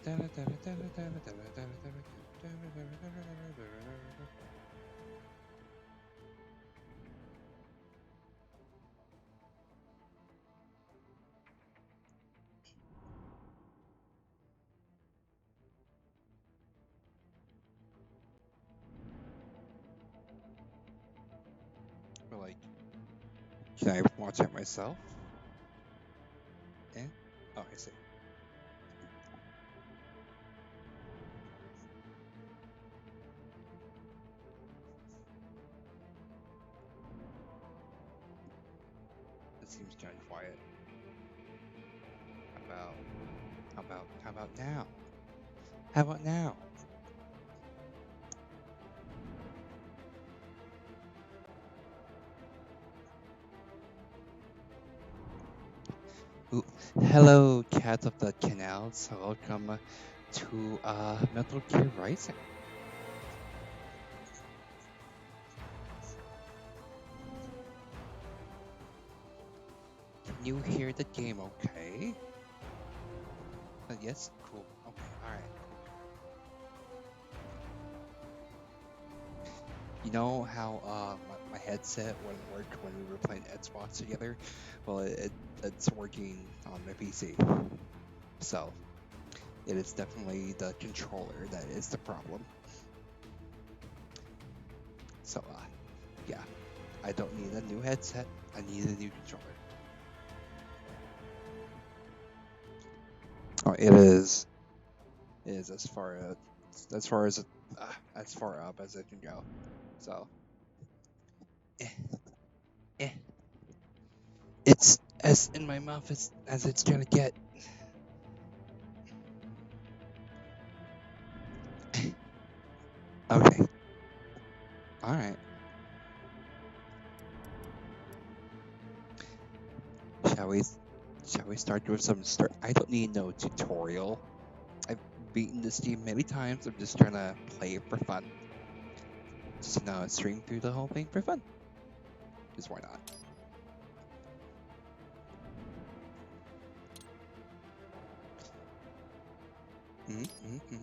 But like, can I watch it myself? Yeah. Oh, I see. It seems kind of quiet. How about now? How about now? Ooh, hello, cat of the canals. Welcome to Metal Gear Rising. Can you hear the game okay? Yes? Cool. Okay, alright. You know how my headset wouldn't work when we were playing Xbox together? Well, it's working on my PC. So, it is definitely the controller that is the problem. So, yeah. I don't need a new headset. I need a new controller. Oh, it is. It is as far as far up as it can go. So, eh, eh. It's as in my mouth as it's gonna get. Okay. All right. Shall we? Shall we start with some start? I don't need no tutorial. I've beaten this game many times. I'm just trying to play it for fun. Just stream through the whole thing for fun. Just why not? Mm-hmm.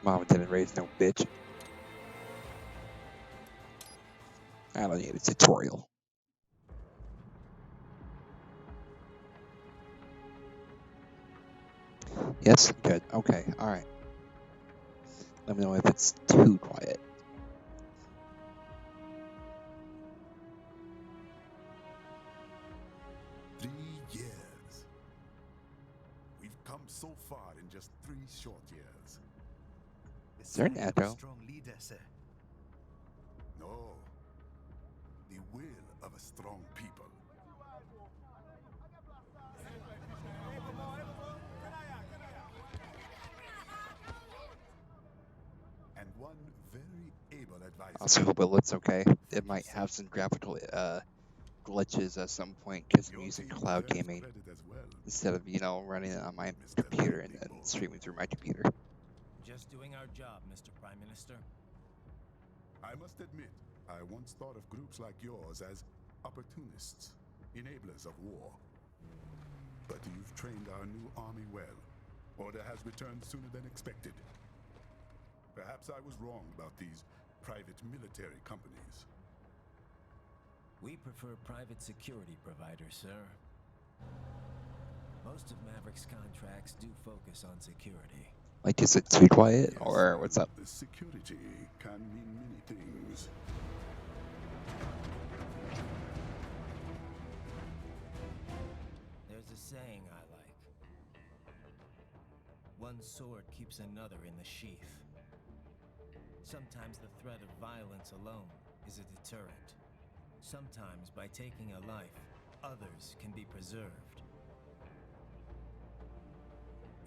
Mama didn't raise no bitch. I don't need a tutorial. Yes, good. Okay, all right. Let me know if it's too quiet. 3 years. We've come so far in just 3 short years. Is there an echo? Strong leader, sir. No. The will of a strong people. And one very able advisor. Also hope it looks okay. It might have some graphical glitches at some point because I'm Your using team cloud deserves gaming credit as well. instead of running it on my Mr. computer and then Lightning Bolt. streaming through my computer. Just doing our job, Mr. Prime Minister. I must admit, I once thought of groups like yours as opportunists, enablers of war. But you've trained our new army well. Order has returned sooner than expected. Perhaps I was wrong about these private military companies. We prefer private security providers, sir. Most of Maverick's contracts do focus on security. Like, is it too quiet Yes, or what's up? security can mean many things. There's a saying I like. One sword keeps another in the sheath. Sometimes the threat of violence alone is a deterrent. Sometimes by taking a life, others can be preserved.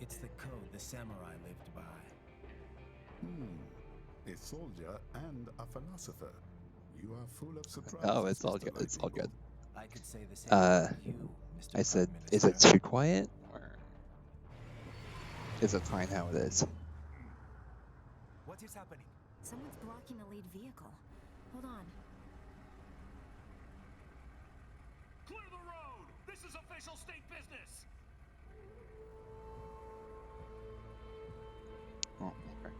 It's the code the samurai lived by. A soldier and a philosopher. You are full of surprises. Oh, it's all Mr. good. It's all Lightning good. I could say the same about you, Mr. I said, Prime is it Minister. too quiet or is it fine how it is? What is happening? Someone's blocking the lead vehicle. Hold on. Clear the shall state business. Oh, okay.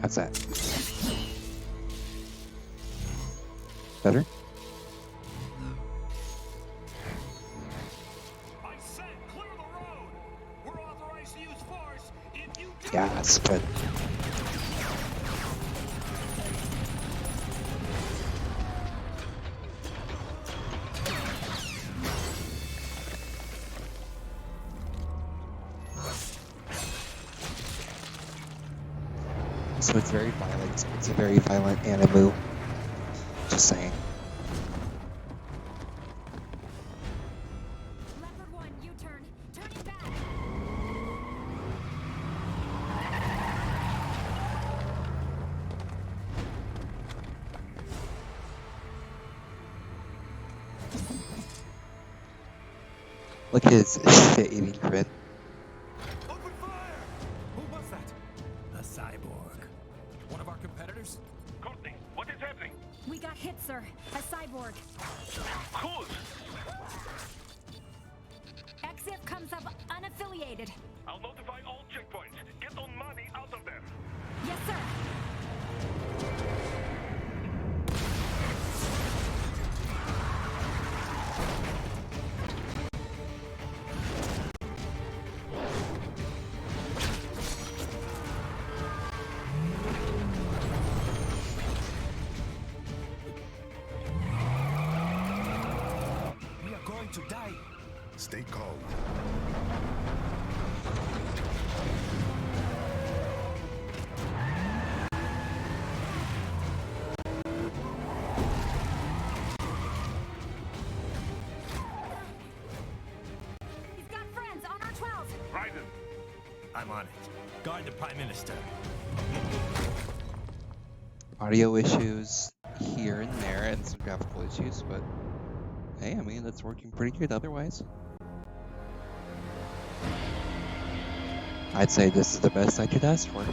How's that? Better? I said clear the road. We're authorized to use force if you do. Yes, but so it's very violent. It's a very violent anime. Just saying. Leopard 1, U-turn. Turning back. Look at his shit-eating grin. Open fire! Who was that? A cyborg. One of our competitors? Courtney, what is happening? We got hit, sir. A cyborg. Whose? XF comes up unaffiliated. I'll notify all checkpoints. Get on money out of there. Yes, sir. We are going to die. Stay calm. He's got friends on our 12. Raiden, I'm on it. Guard the Prime Minister. Audio issues here and there, and some graphical issues, but hey, I mean, that's working pretty good otherwise. I'd say this is the best I could ask for.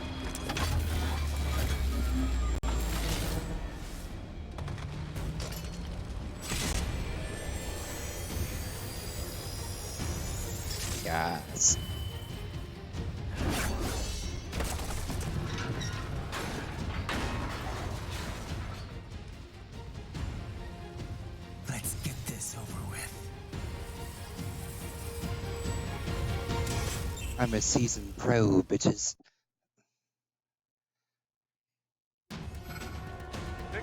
Yes. Let's get this over with. I'm a seasoned pro, bitches.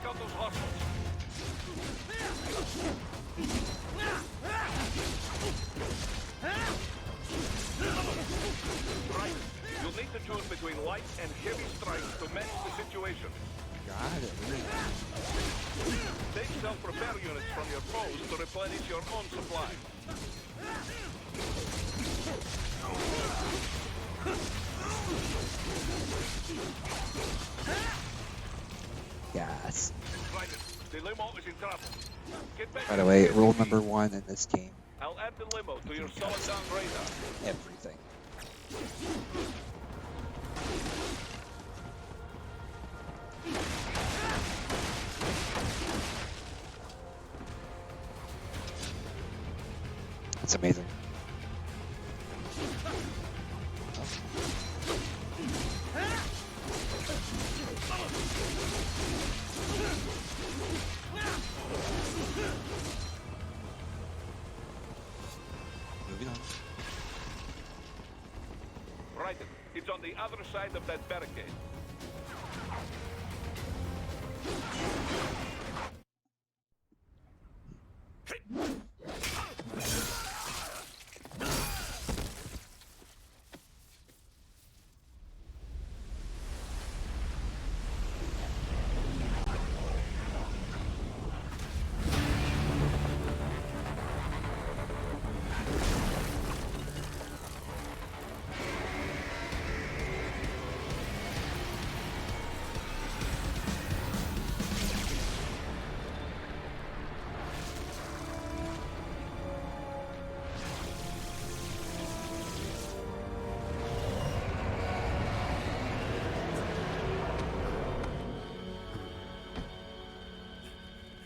take out those hostiles. Right. You'll need to choose between light and heavy strikes to match the situation. Got it. Take self-repair units from your foes to replenish your own supply. Yes. Right. The limo is in trouble. Get back By to the way, the rule vehicle. number 1 in this game, I'll add the limo to your solid down radar. everything. It's amazing. Moving on. Right. It's on the other side of that barricade.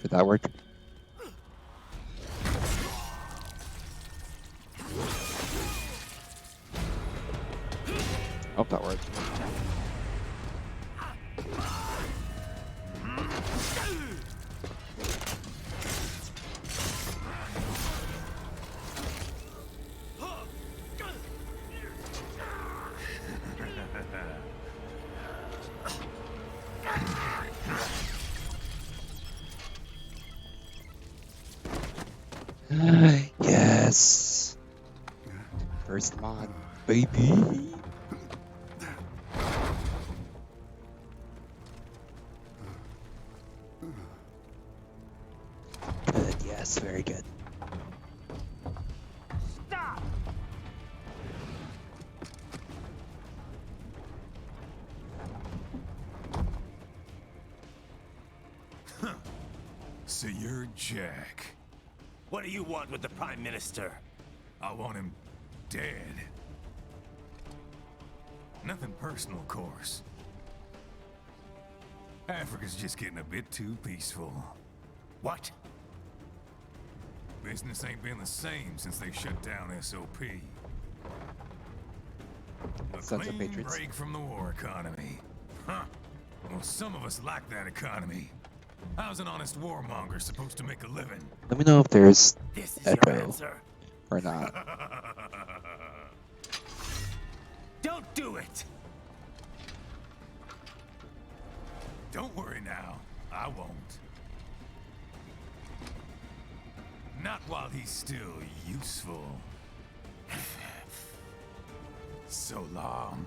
Did that work? Yes. First mod, baby. Good. Yes. Very good. Stop! So you're Jack. What do you want with the Prime Minister? I want him dead. Nothing personal, of course. Africa's just getting a bit too peaceful. What? Business ain't been the same since they shut down SOP. A Sons of clean Patriots. break from the war economy. Huh. Well, some of us like that economy. How's an honest warmonger supposed to make a living? Let me know if there's This is echo your answer. or not. Don't do it! Don't worry now. I won't. Not while he's still useful. So long.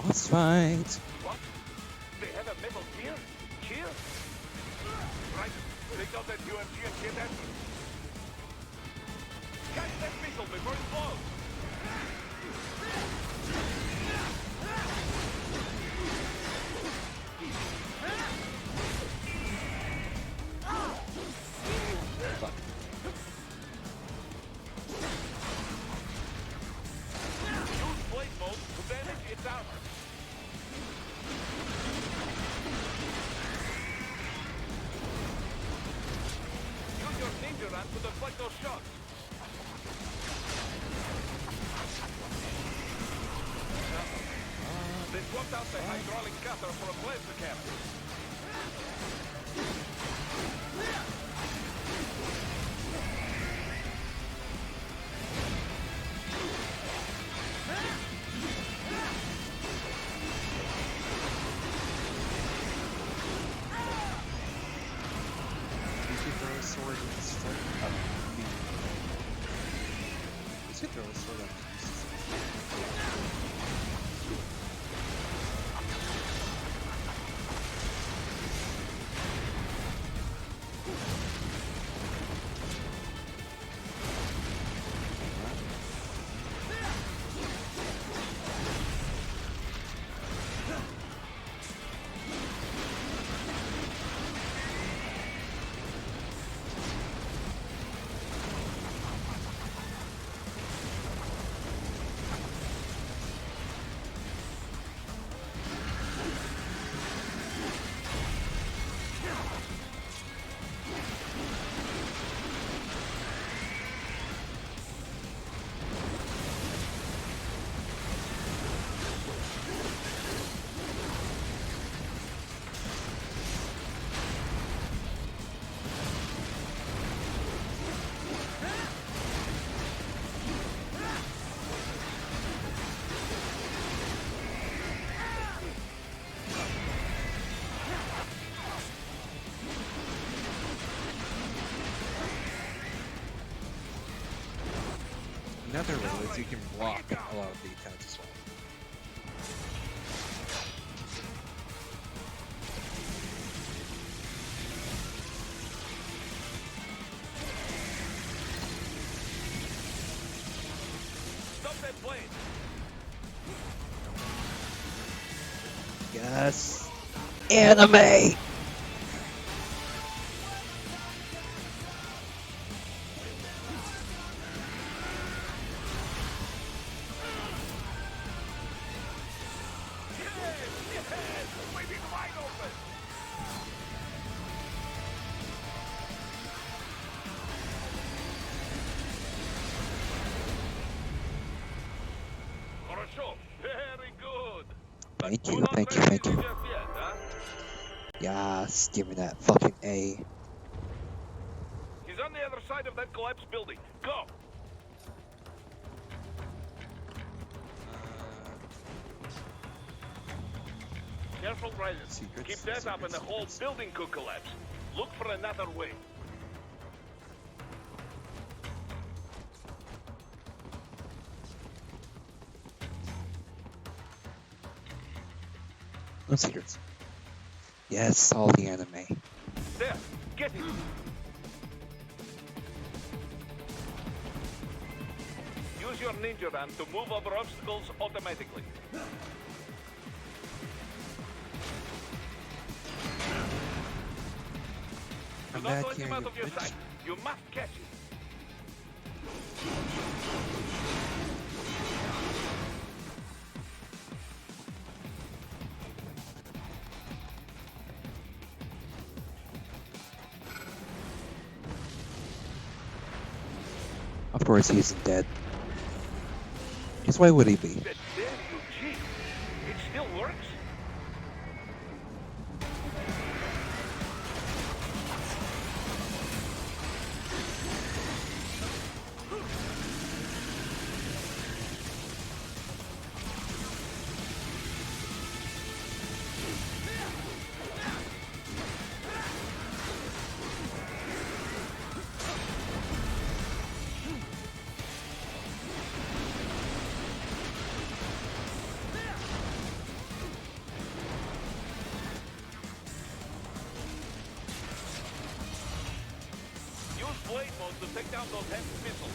Let's fight. What? They have a metal gear? Here? Right. Take out that UMG and get after it. Catch that missile before it blows! Fuck. Use blade mode to damage its armor. Use your ninja run to deflect those shots. They swapped out the hydraulic cutter for a plasma cannon. You should throw a sword and strike. You should throw a sword at Jesus. Another rule is you can block a lot of the attacks as well. Stop that blade! Yes. Anime. Waving wide open! For a show, very good. But Thank do you, not thank you, rest thank you. easy just yet, huh? Yes, give me that fucking A. He's on the other side of that collapsed building. Go! Careful, Ryder. Secrets, Keep that up and the whole secrets. building could collapse. Look for another way. No secrets. Yes, all the anime. There! Get it! Use your ninja ram to move over obstacles automatically. Do I'm not back let here, him out you of your bitch. sight. You must catch him. Of course, he isn't dead. Because why would he be? But there you cheat. It still works? Use blade mode to take down those heavy missiles.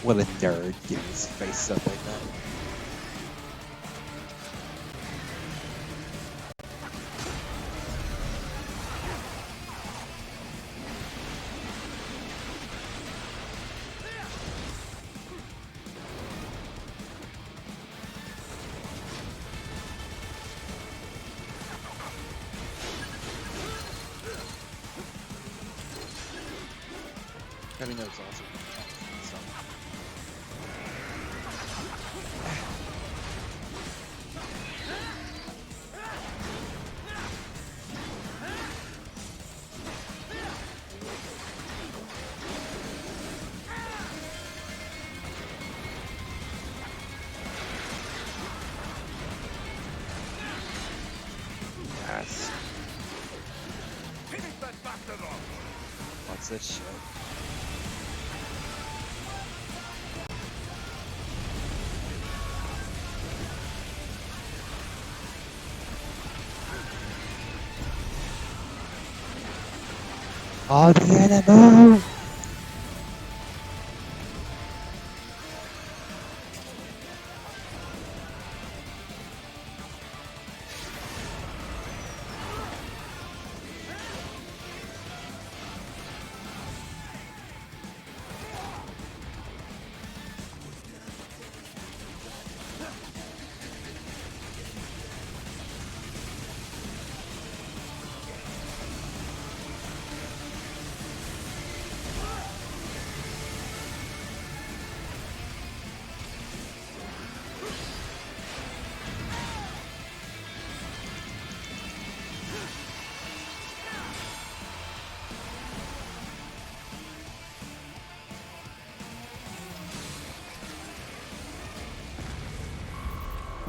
What a nerd getting his face up like that. I mean, that's also. So. Yes. Finish that bastard off! What's this shit? Oh, the animal!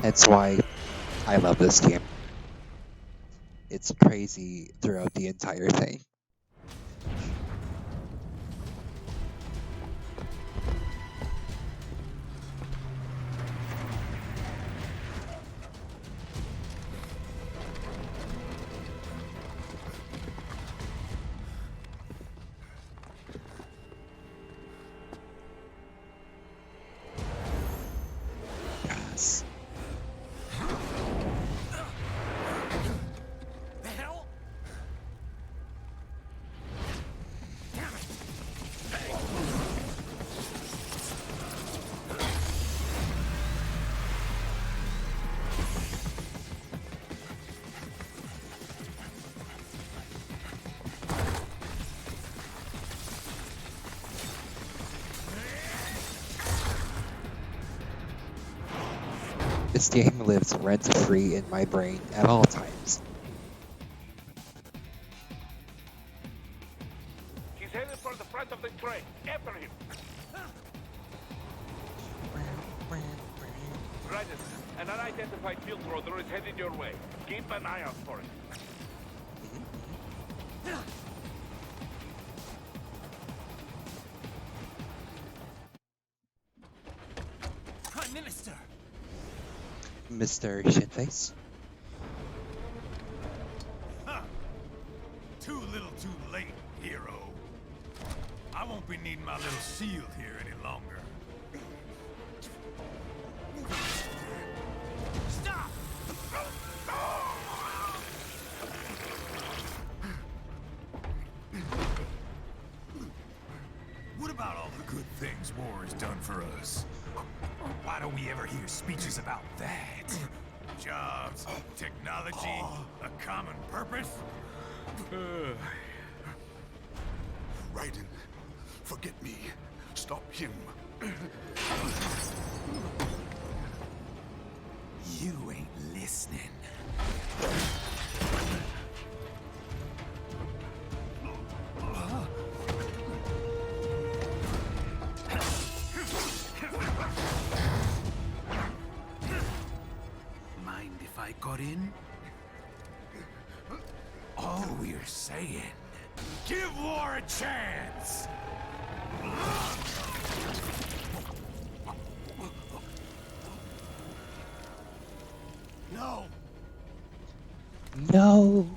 That's why I love this game. It's crazy throughout the entire thing. Yes. The hell? This game lives rent-free in my brain at all times. He's headed for the front of the train. After him. Right. An unidentified field roader is headed your way. Keep an eye out for it. Prime Minister! Mr. Shitface? Huh. Too little too late, hero. I won't be needing my little shield here any longer. Stop! What about all the good things war has done for us? Why don't we ever hear speeches about that? Jobs, technology, a common purpose? Raiden, forget me. Stop him. You ain't listening. Mind if I got in? All we're saying, give war a chance! No! No!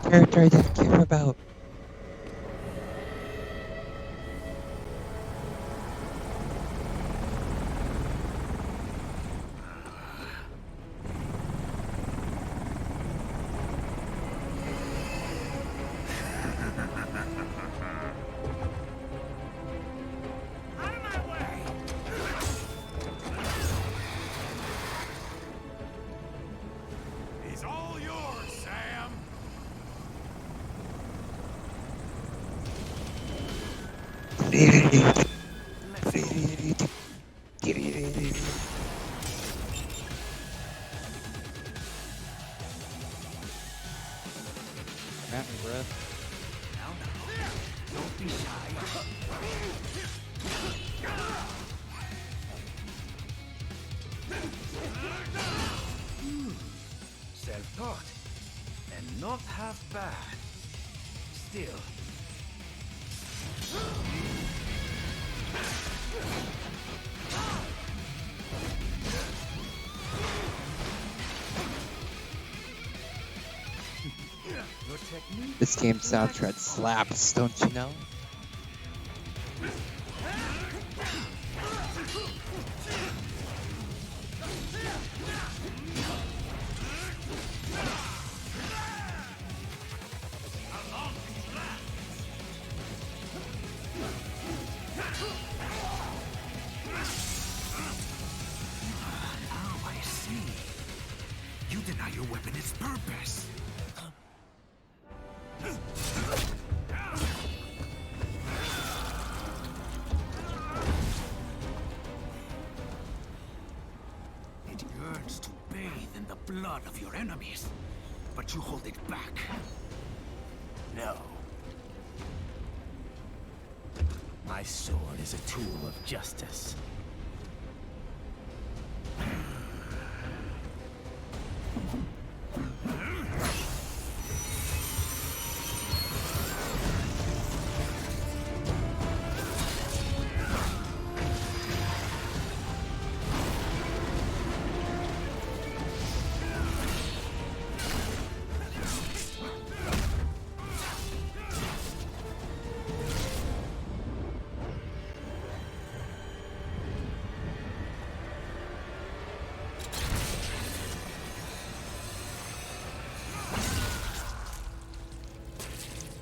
Character I didn't care about. Out of my way! He's all yours, Sam! At me, bruh. Don't be shy. Self-taught. And not half bad. Still. Your technique. This game's soundtrack slaps, don't you know? Now I see. You deny your weapon its purpose. It yearns to bathe in the blood of your enemies, but you hold it back. No. My sword is a tool of justice.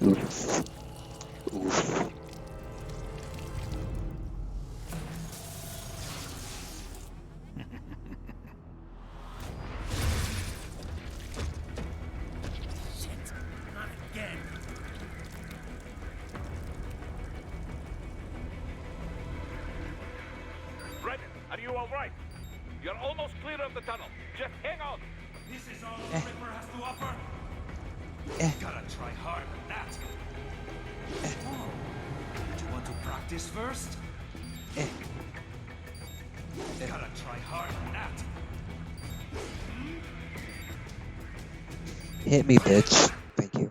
Oof. Oof. Shit, not again. all right. You're almost clear of the tunnel. Just hang on. This is all the Ripper has to offer? Gotta try harder than that. Oh. Do you want to practice first? Gotta try harder than that. Hit me, bitch. Thank you.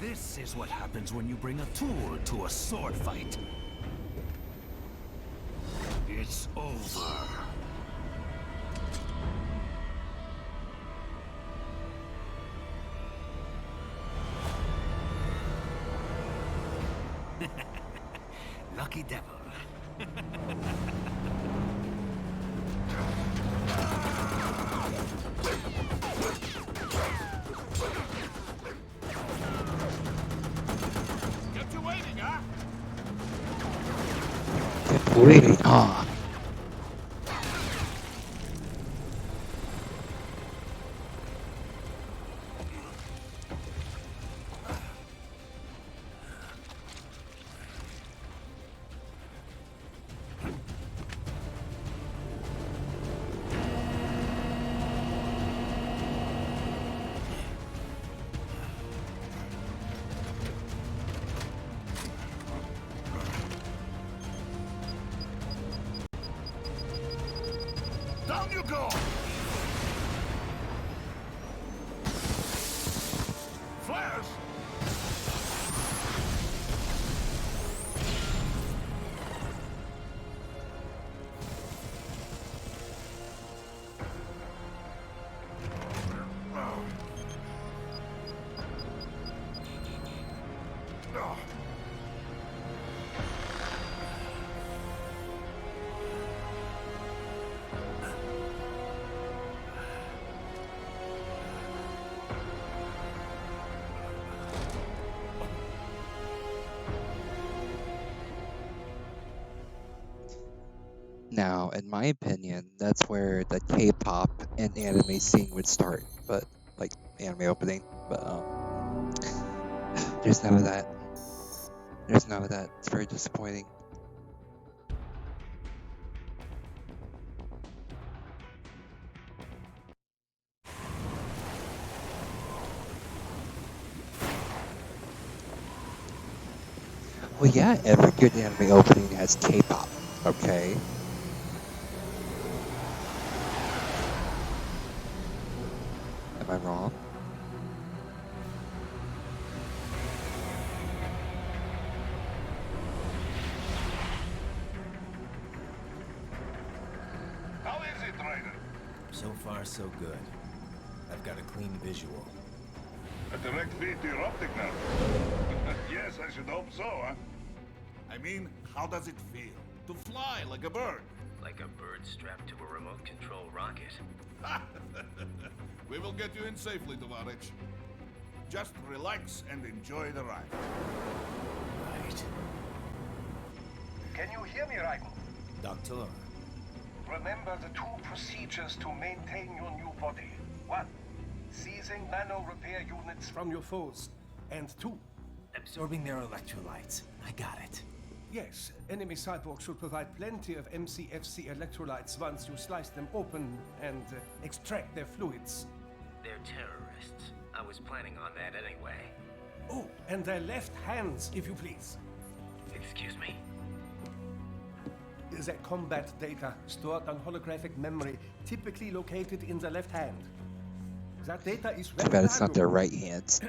This is what happens when you bring a tool to a sword fight. It's over. Lucky devil. Get you waiting, huh? Waiting. Ah. Down you go! Flares! Now, in my opinion, that's where the K-pop and anime scene would start. But like anime opening, but there's none of that. There's none of that. It's very disappointing. Well, yeah, every good anime opening has K-pop. Okay. Am I wrong? How is it, Ryder? So far, so good. I've got a clean visual. A direct feed to your optic now. Yes, I should hope so, huh? I mean, how does it feel? To fly like a bird? Like a bird strapped to a remote control rocket. We will get you in safely, Tovarich. Just relax and enjoy the ride. Right. Can you hear me, Raiko? Doctor, Remember the two procedures to maintain your new body. 1. Seizing nano repair units from your foes. And 2. absorbing their electrolytes. I got it. Yes, enemy cyborgs should provide plenty of MCFC electrolytes once you slice them open and extract their fluids. They're terrorists. I was planning on that anyway. Oh, and their left hands, if you please. Excuse me? Their combat data stored on holographic memory, typically located in the left hand. That data is Too bad it's not their right hands.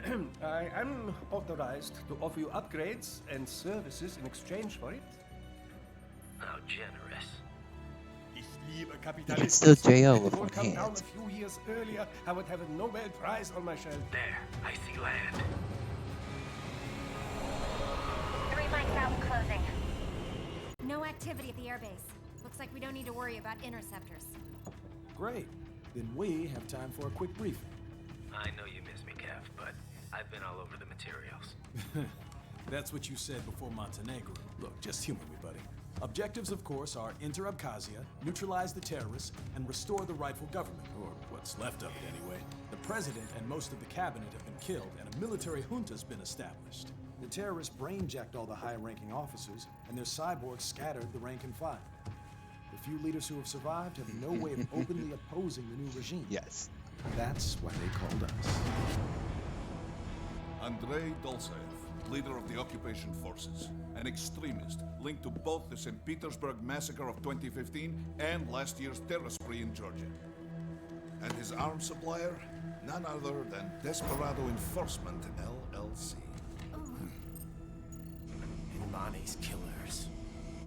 I am authorized to offer you upgrades and services in exchange for it. How generous. You can still JL with If it one would come down hand. a few years earlier, I would have a Nobel Prize on my shelf. There, I see land. 3 mics out and closing. No activity at the airbase. Looks like we don't need to worry about interceptors. Great. Then we have time for a quick briefing. I know you miss me, Kev, but I've been all over the materials. That's what you said before Montenegro. Look, just humor me, buddy. Objectives, of course, are enter Abkhazia, neutralize the terrorists, and restore the rightful government, or what's left of it anyway. The president and most of the cabinet have been killed, and a military junta's been established. The terrorists brainjacked all the high-ranking officers, and their cyborgs scattered the rank and file. The few leaders who have survived have no way of openly opposing the new regime. Yes. That's why they called us. Andrei Dolzaev, leader of the occupation forces, an extremist linked to both the St. Petersburg massacre of 2015 and last year's terror spree in Georgia. And his arms supplier, none other than Desperado Enforcement, LLC. Bonnie's killers.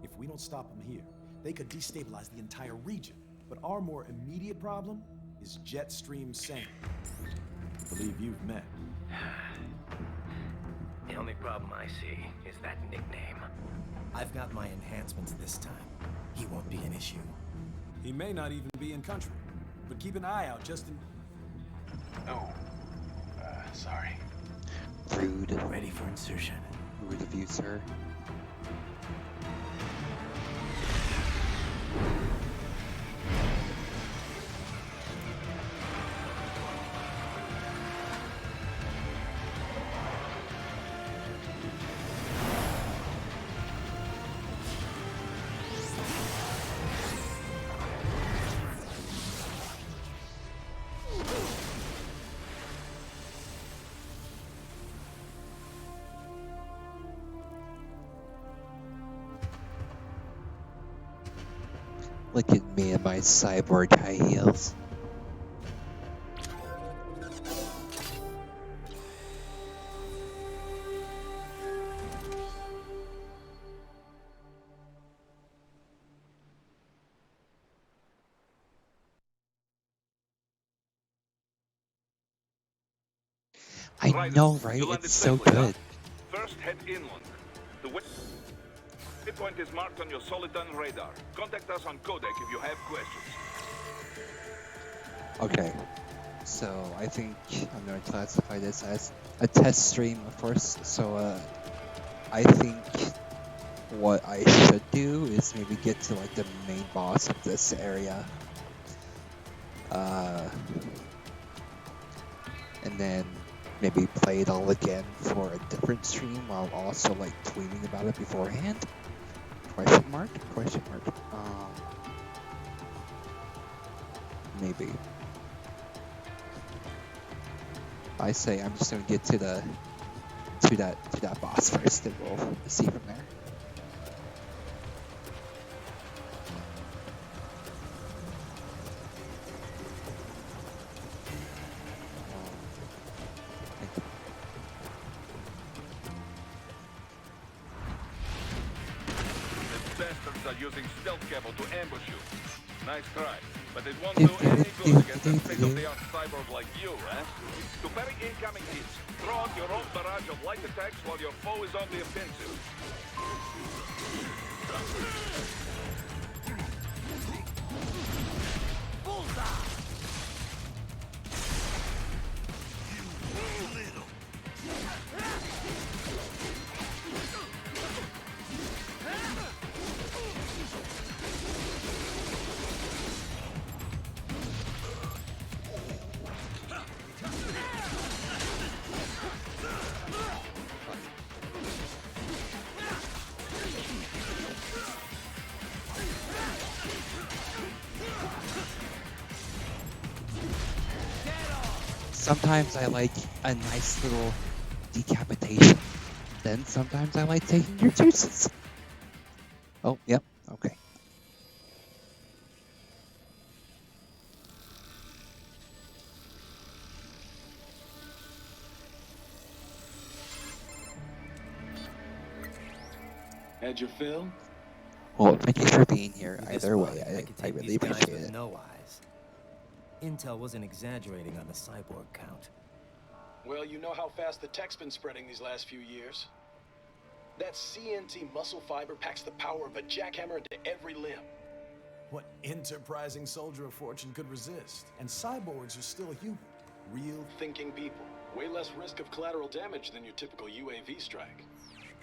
If we don't stop them here, they could destabilize the entire region. But our more immediate problem is Jetstream Sam. I believe you've met. The only problem I see is that nickname. I've got my enhancements this time. He won't be an issue. He may not even be in country, but keep an eye out just in... Oh. Sorry. Rude. Ready for insertion. Rude of you, sir. Look at me and my cyborg high heels. I know, right? You landed It's so safely, huh? good. First, head inland. The waypoint is marked on your Soliton radar. Contact us on Codec if you have questions. Okay, so I think I'm going to classify this as a test stream, of course. So I think what I should do is maybe get to like the main boss of this area. And then maybe play it all again for a different stream while also like tweeting about it beforehand. Question mark? Question mark. Maybe. I say I'm just gonna get to that boss first, and we'll see from there. The bastards are using stealth cable to ambush you. Nice try, but it won't do any good against a state-of-the-art cyborg like you, eh? To parry incoming hits, throw out your own barrage of light attacks while your foe is on the offensive. Sometimes I like a nice little decapitation. Then sometimes I like taking your juices. Oh, yep, okay. Had your fill? Well, thank you for being here. This Either one, way, could I take really these guys appreciate with it. no eyes. Intel wasn't exaggerating on the cyborg count. Well, you know how fast the tech's been spreading these last few years. That CNT muscle fiber packs the power of a jackhammer into every limb. What enterprising soldier of fortune could resist? And cyborgs are still human. Real thinking people. Way less risk of collateral damage than your typical UAV strike.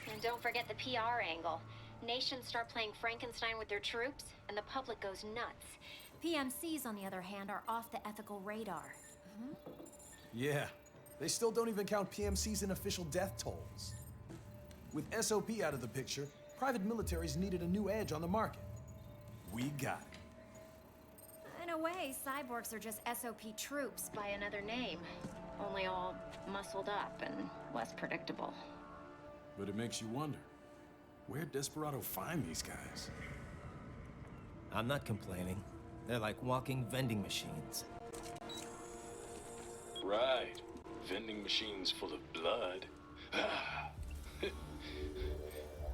And don't forget the PR angle. Nations start playing Frankenstein with their troops, and the public goes nuts. PMCs, on the other hand, are off the ethical radar. Yeah, They still don't even count PMCs in official death tolls. With SOP out of the picture, private militaries needed a new edge on the market. We got it. In a way, cyborgs are just SOP troops by another name. Only all muscled up and less predictable. But it makes you wonder, where'd Desperado find these guys? I'm not complaining. They're like walking vending machines. Right. Vending machines full of blood.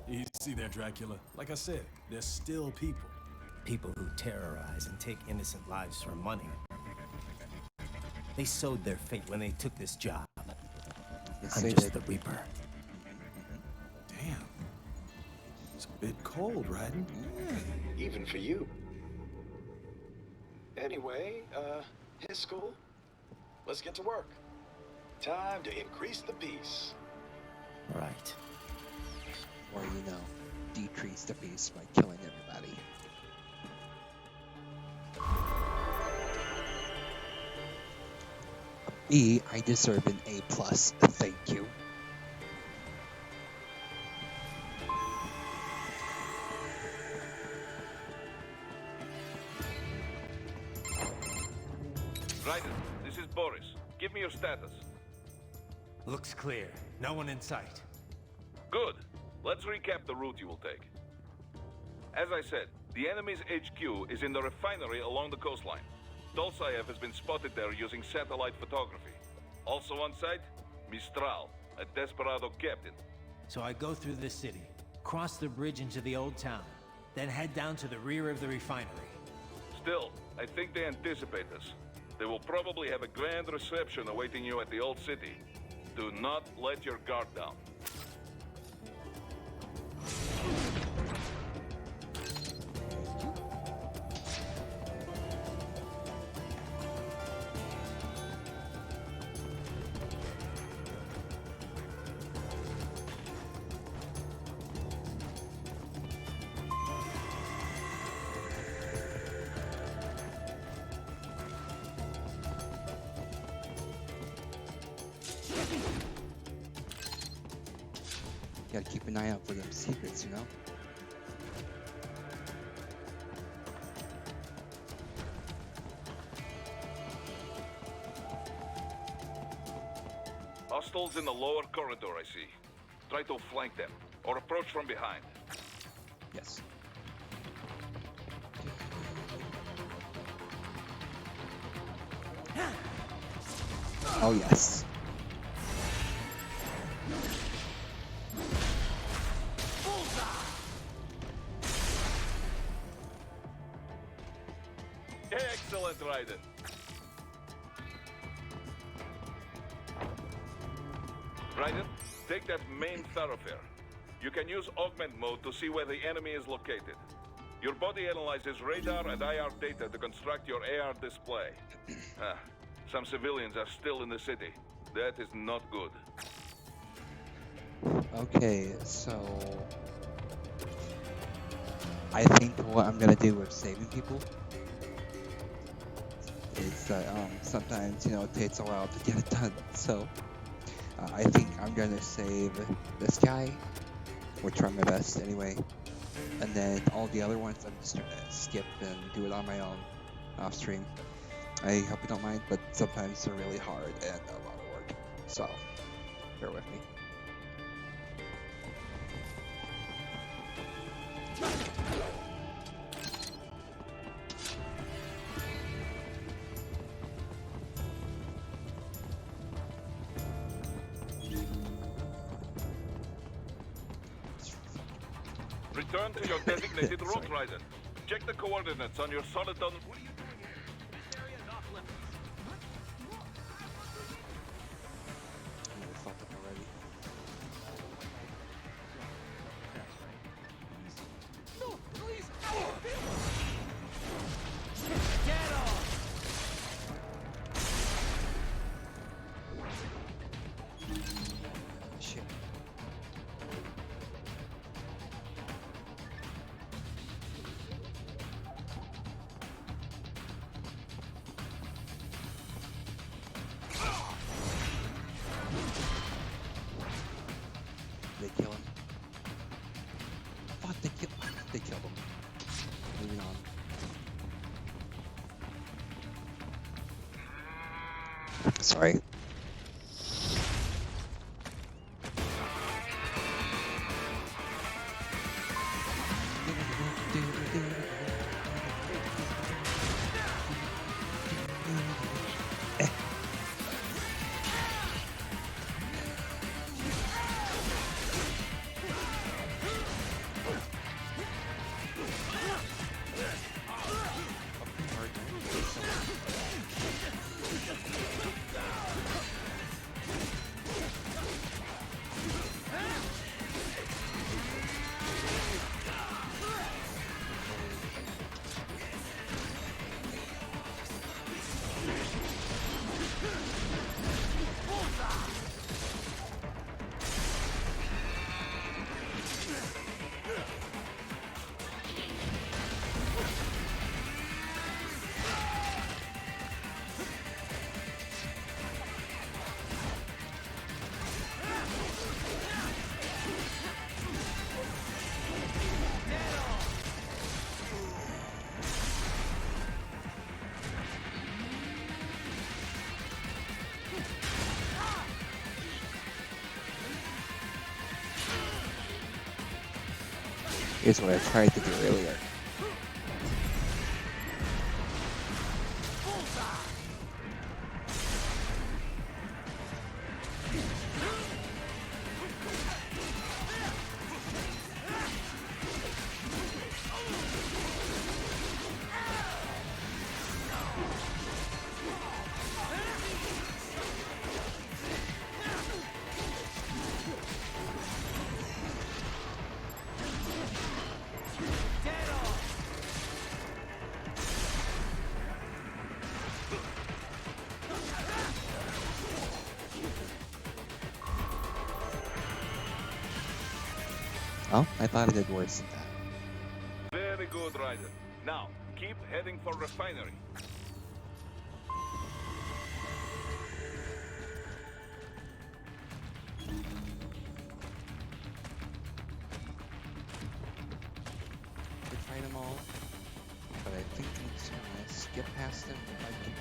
Easy there, Dracula. Like I said, they're still people. People who terrorize and take innocent lives for money. They sowed their fate when they took this job. Yes, I'm they just did. the Reaper. Damn. It's a bit cold, Raiden. Even for you. Anyway, his school. Let's get to work. Time to increase the peace. Right. Or, decrease the pace by killing everybody. B, I deserve an A+. Thank you. Raiden, this is Boris. Give me your status. Looks clear. No one in sight. Good. Let's recap the route you will take. As I said, the enemy's HQ is in the refinery along the coastline. Dolsaev has been spotted there using satellite photography. Also on site, Mistral, a Desperado captain. So I go through the city, cross the bridge into the old town, then head down to the rear of the refinery. Still, I think they anticipate us. They will probably have a grand reception awaiting you at the old city. Do not let your guard down. Gotta keep an eye out for them secrets, Hostiles in the lower corridor, I see. Try to flank them, or approach from behind. Yes. Oh, yes. Excellent, Raiden. Raiden, take that main thoroughfare. You can use augment mode to see where the enemy is located. Your body analyzes radar and IR data to construct your AR display. Some civilians are still in the city. That is not good. Okay, so I think what I'm gonna do with saving people is that sometimes it takes a while to get it done. So I think I'm gonna save this guy, or try my best anyway, and then all the other ones I'm just gonna skip and do it on my own off stream. I hope you don't mind, but sometimes they're really hard and a lot of work. So bear with me. Return to your designated route, Raiden. Check the coordinates on your Soliton. What are you doing here? This area is off limits. I fucked up already. No, please! Get off! Shit. They killed him. Moving on. Sorry. Here's what I tried to do earlier. Oh, I thought it did worse than that. Very good, Ryder. Now, keep heading for refinery. We tried them all, but I think I'm just gonna skip past them if I can.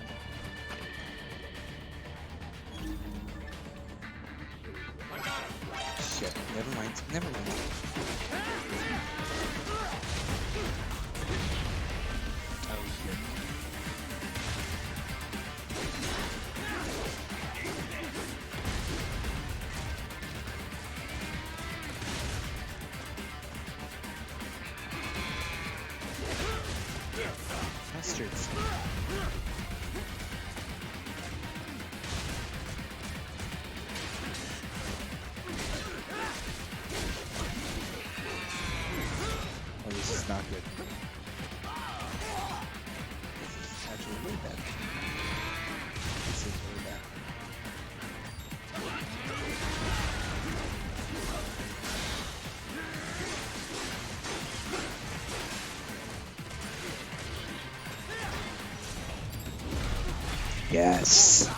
Shit, never mind, never mind. Oh shit. Bastards. Oh, this is not good. This is actually really bad. This is really bad. Yes.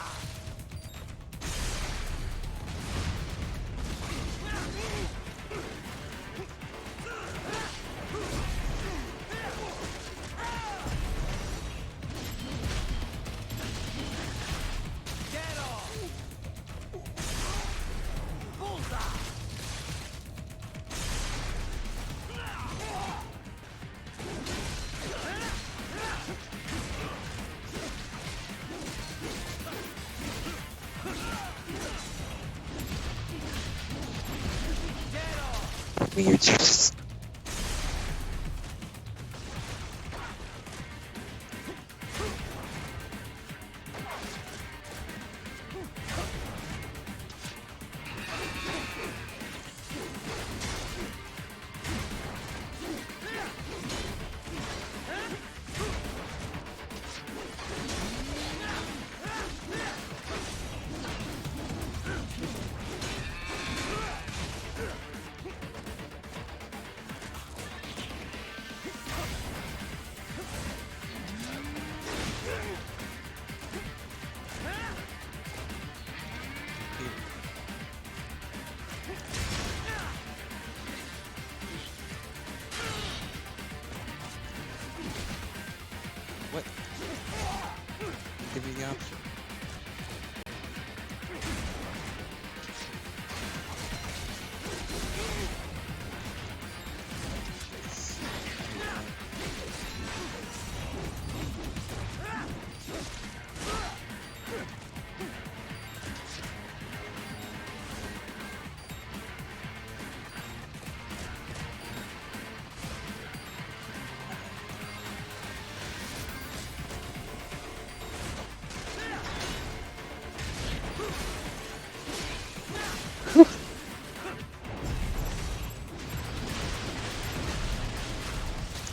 You're just...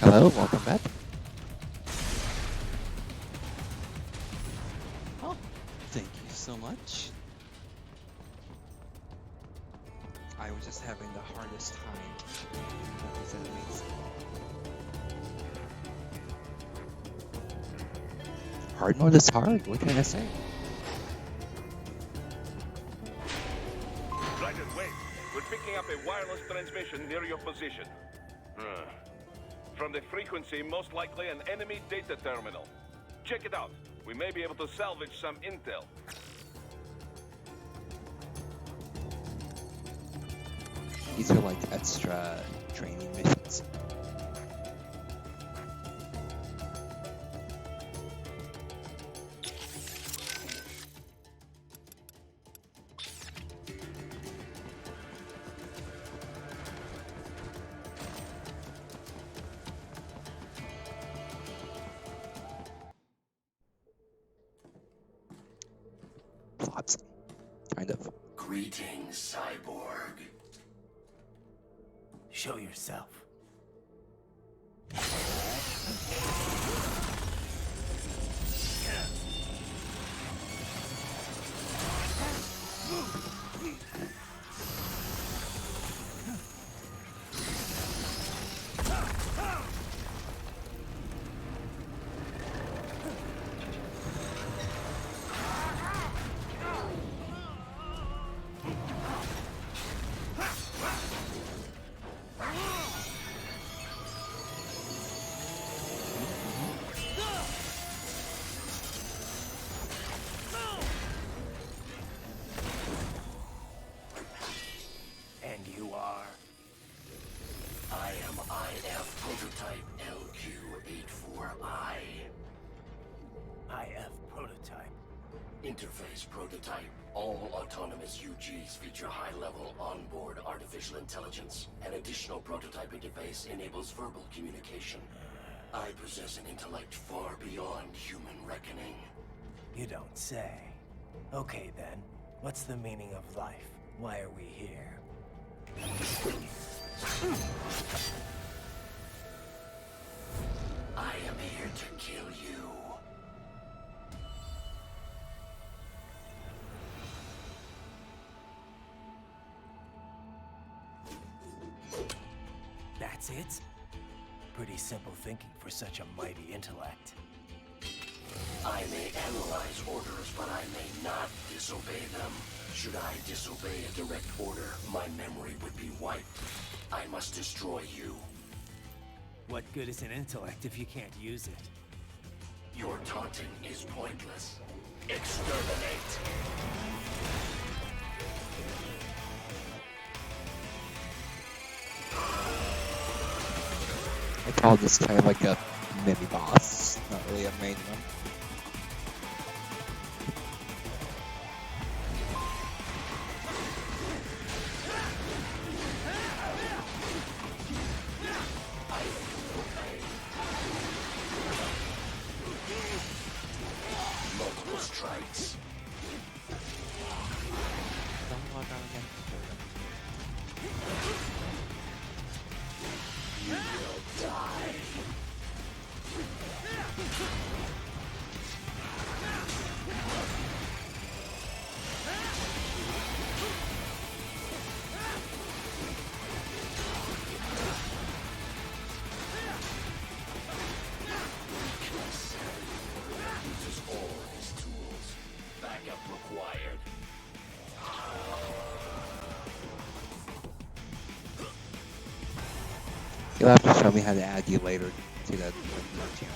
Hello, welcome back. Oh, thank you so much. I was just having the hardest time with these enemies. Hard mode is hard, what can I say? Roger, wait. We're picking up a wireless transmission near your position. From the frequency, most likely an enemy data terminal. Check it out. We may be able to salvage some intel. These are like extra training missions. Plots, kind of. Greetings, cyborg. Show yourself. And you are? I am IF prototype LQ84I. IF prototype. Interface prototype. All autonomous UGs feature high-level onboard artificial intelligence. An additional prototype interface enables verbal communication. I possess an intellect far beyond human reckoning. You don't say. Okay then, what's the meaning of life? Why are we here? I am here to kill you. That's it? Pretty simple thinking for such a mighty intellect. I may analyze orders, but I may not disobey them. Should I disobey a direct order, my memory would be wiped. I must destroy you. What good is an intellect if you can't use it? Your taunting is pointless. Exterminate! I call this kind of like a mini boss, not really a main one. Multiple strikes. Don't log on again. You will die. Uses all his tools. Backup required. You'll have to show me how to add you later to that channel.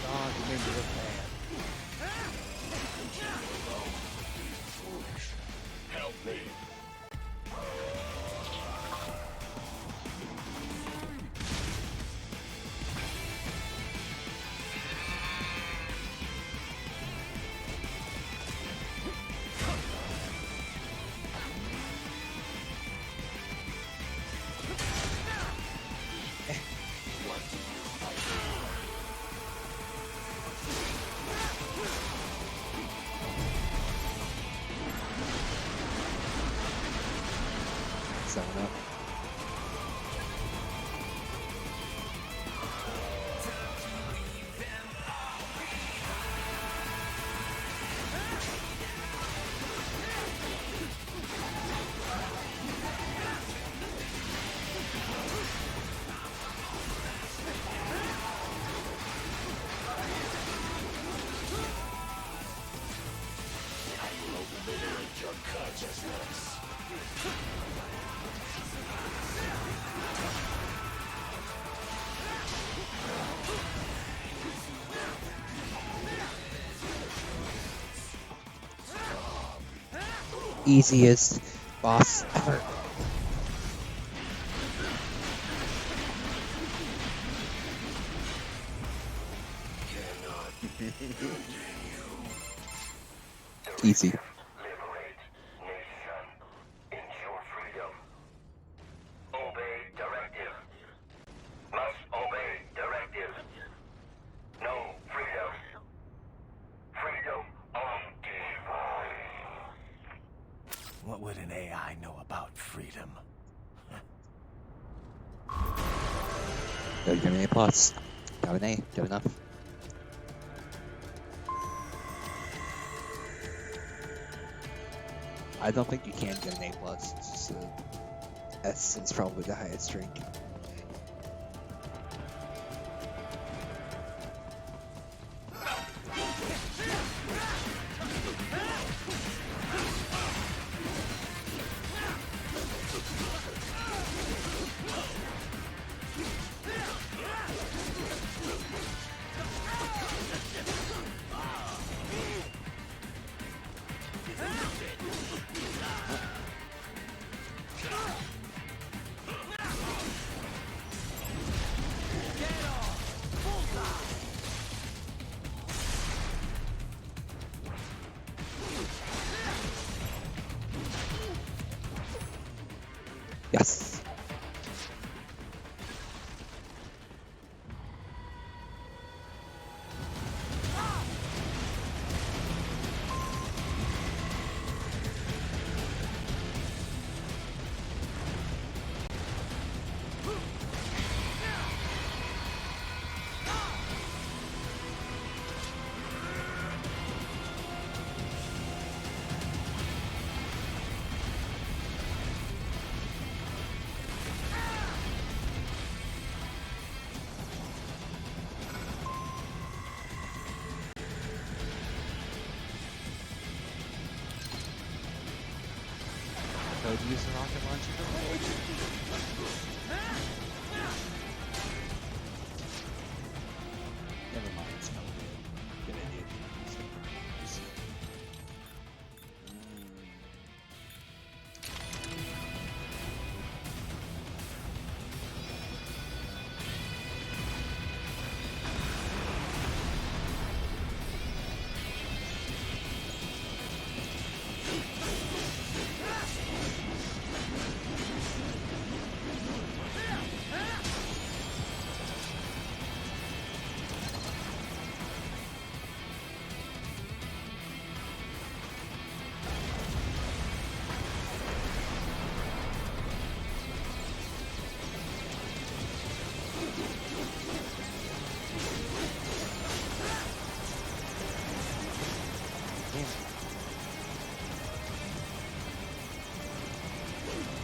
God, you made me look bad. Help me. Someone up. Your consciousness. Easiest boss ever. Easy. Liberate nation. Ensure freedom. Obey directive. Must obey directive. No freedom. Freedom on device. What would an AI know about freedom? Go, give me an A plus. Got an A. Good enough. I don't think you can get an A plus. It's just a S is probably the highest rank. Yes. Could use the rocket launcher to hold. Never mind, it's not good idea.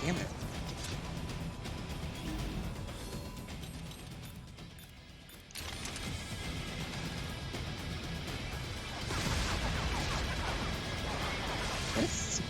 Damn it. Yes.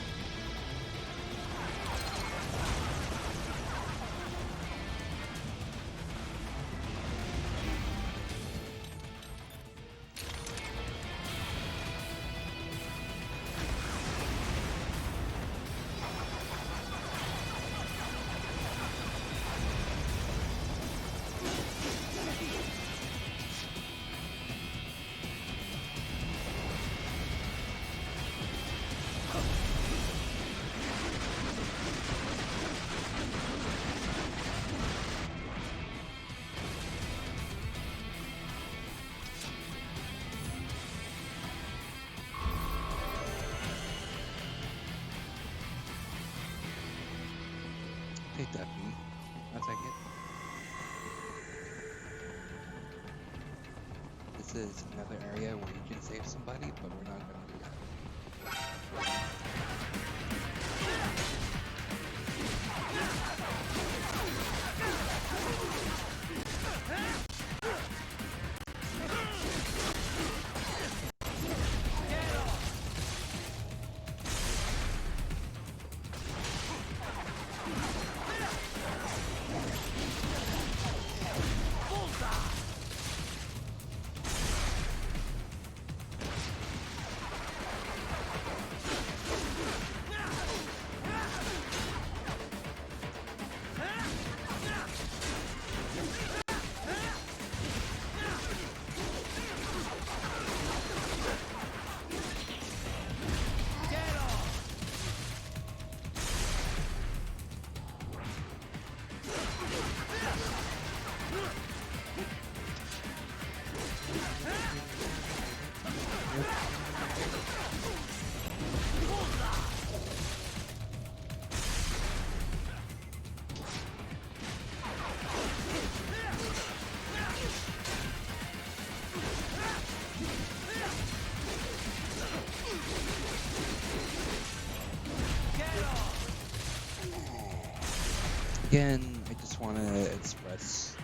Take that beat. I'll take it. This is another area where you can save somebody, but we're not going to do that. Again, I just want to express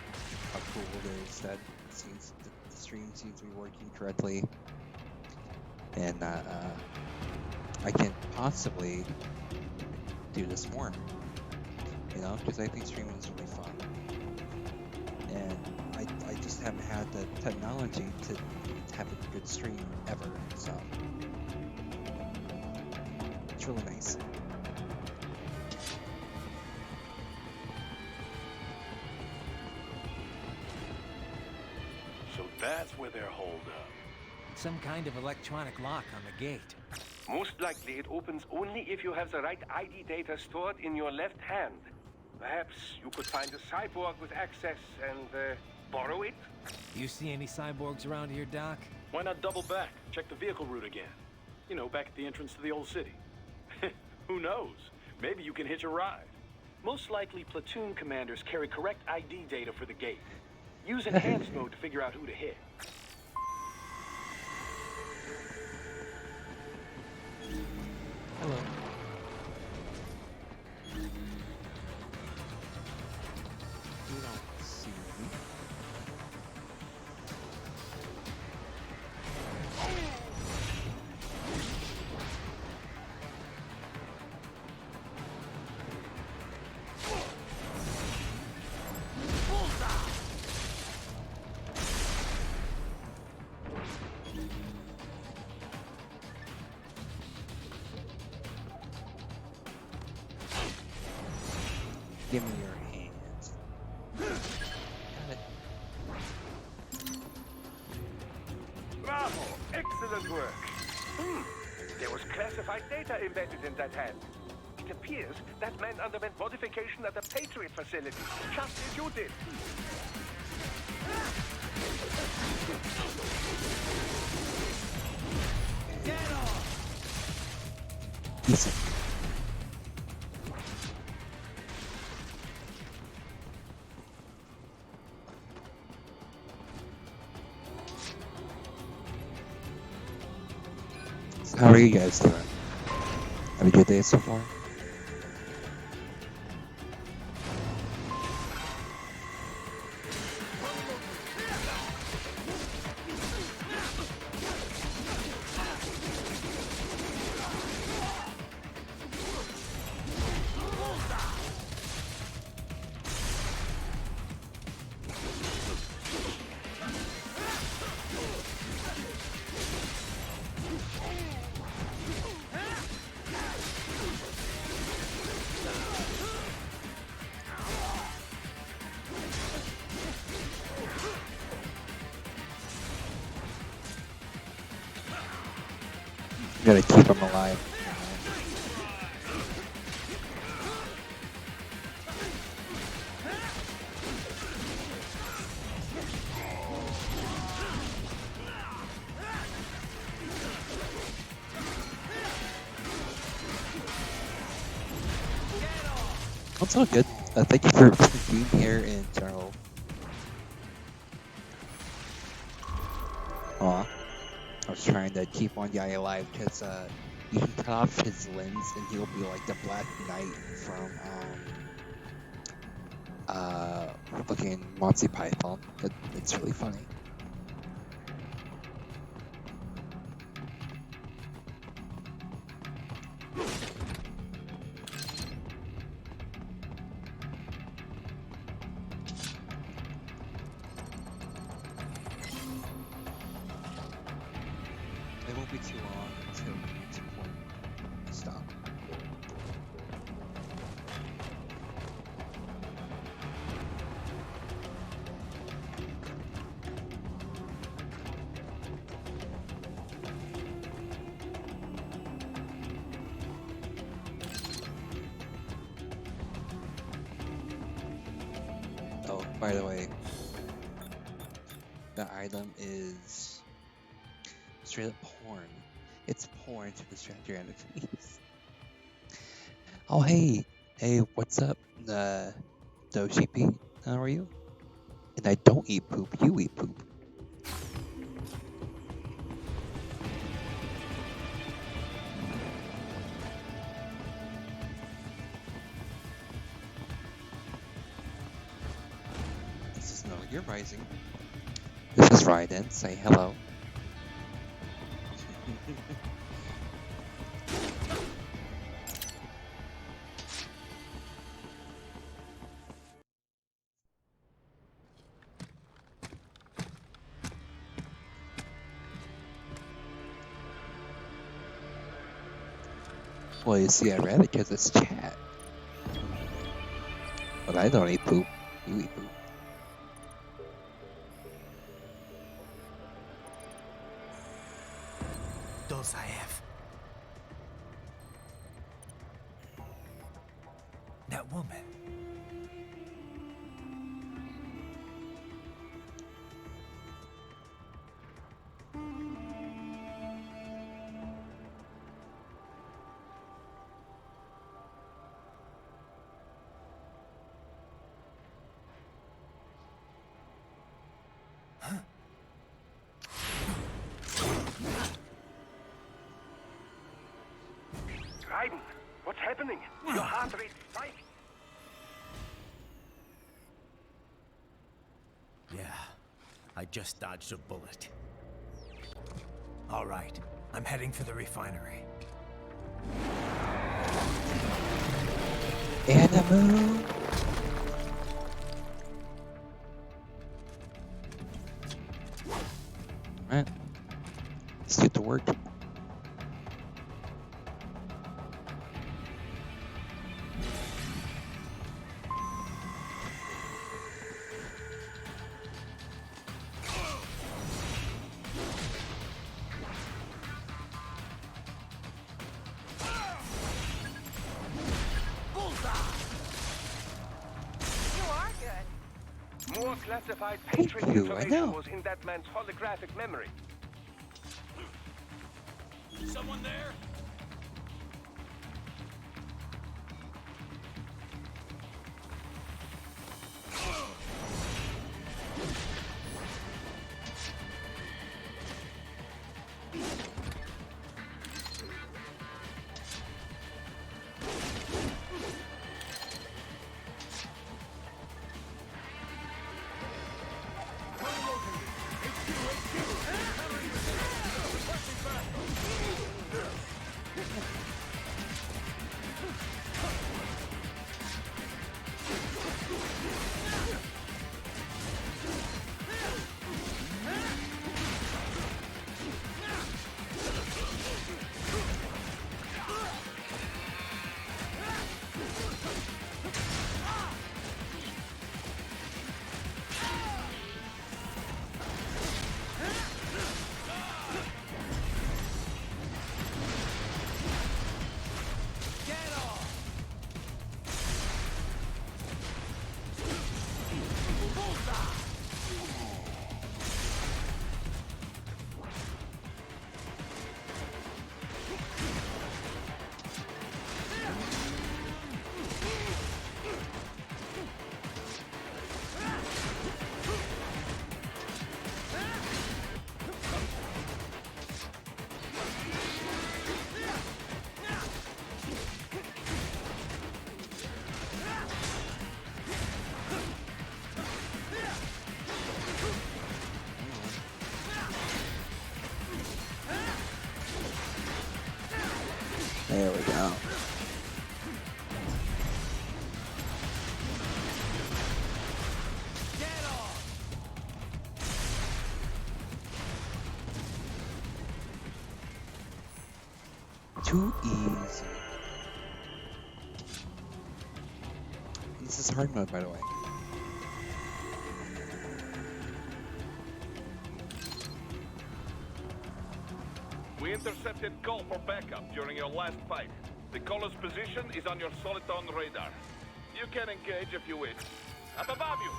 how cool it is that the stream seems to be working correctly, and that I can possibly do this more. You know, because I think streaming is really fun, and I just haven't had the technology to have a good stream ever. So it's really nice. That's where they're holed up. Some kind of electronic lock on the gate. Most likely it opens only if you have the right ID data stored in your left hand. Perhaps you could find a cyborg with access and borrow it? You see any cyborgs around here, Doc? Why not double back? Check the vehicle route again. You know, back at the entrance to the old city. Who knows? Maybe you can hitch a ride. Most likely, platoon commanders carry correct ID data for the gate. Use enhanced mode to figure out who to hit. Hello. You don't see me. Give me your hands. Got it. Bravo! Excellent work! There was classified data embedded in that hand. It appears that man underwent modification at the Patriot facility, just as you did. Get off! Easy. So how are you guys doing? Have a good day so far? gotta keep him alive. That's all good. Thank you for being here in general. Aw. I was trying to keep one guy alive because you can cut off his limbs and he'll be like the Black Knight from fucking Monty Python. It's really funny. It won't be too long until we need to stop. Oh, by the way, the item is straight up porn. It's porn to distract your enemies. Oh, hey, what's up, Doshipi? How are you? And I don't eat poop. You eat poop. This is No, You're Rising. This is Raiden. Say hello. Well, you see, I read it because it's chat. But I don't eat poop. You eat poop. Dozaev. That woman. Raiden, what's happening? Your heart rate spiked. Yeah, I just dodged a bullet. All right, I'm heading for the refinery. Animal. Alright. Let's get to work. More classified Patriot you, I information know. was in that man's holographic memory. Someone there? too easy. And this is hard mode, by the way. We intercepted call for backup during your last fight. The caller's position is on your Soliton radar. You can engage if you wish. Up above you!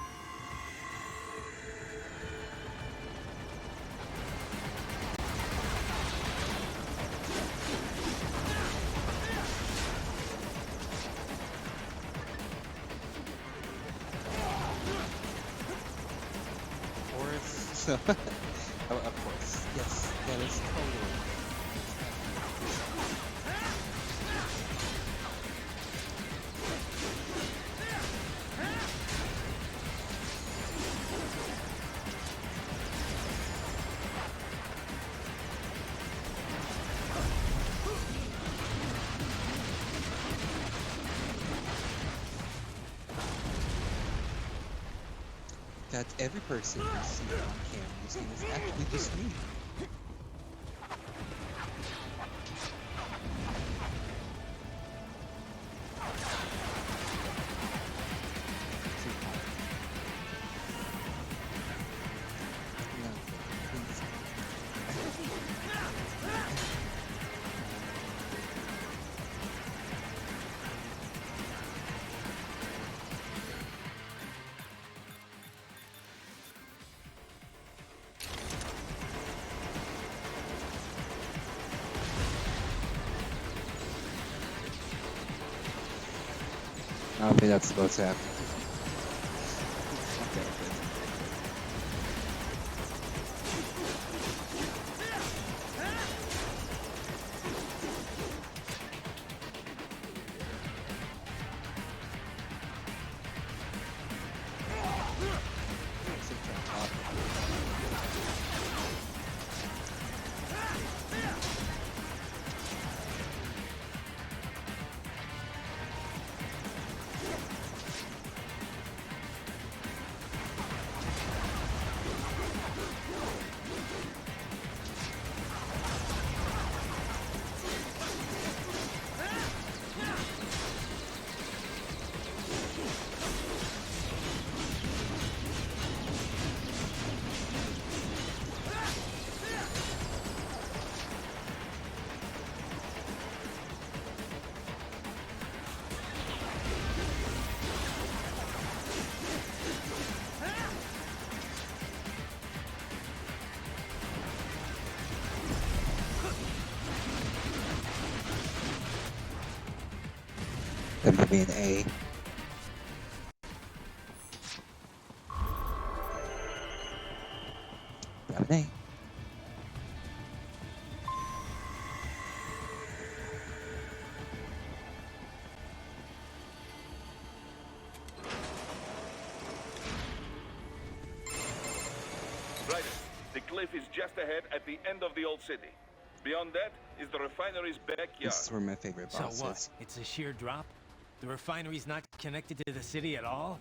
So, oh, of course, yes, that is totally. That every person you see on camera this game is actually just me. I don't think that's supposed to happen. Okay, good. That would be an A. Got an A. Right. The cliff is just ahead at the end of the old city. Beyond that is the refinery's backyard. This is where my favorite boss So what? is. It's a sheer drop? The refinery's not connected to the city at all?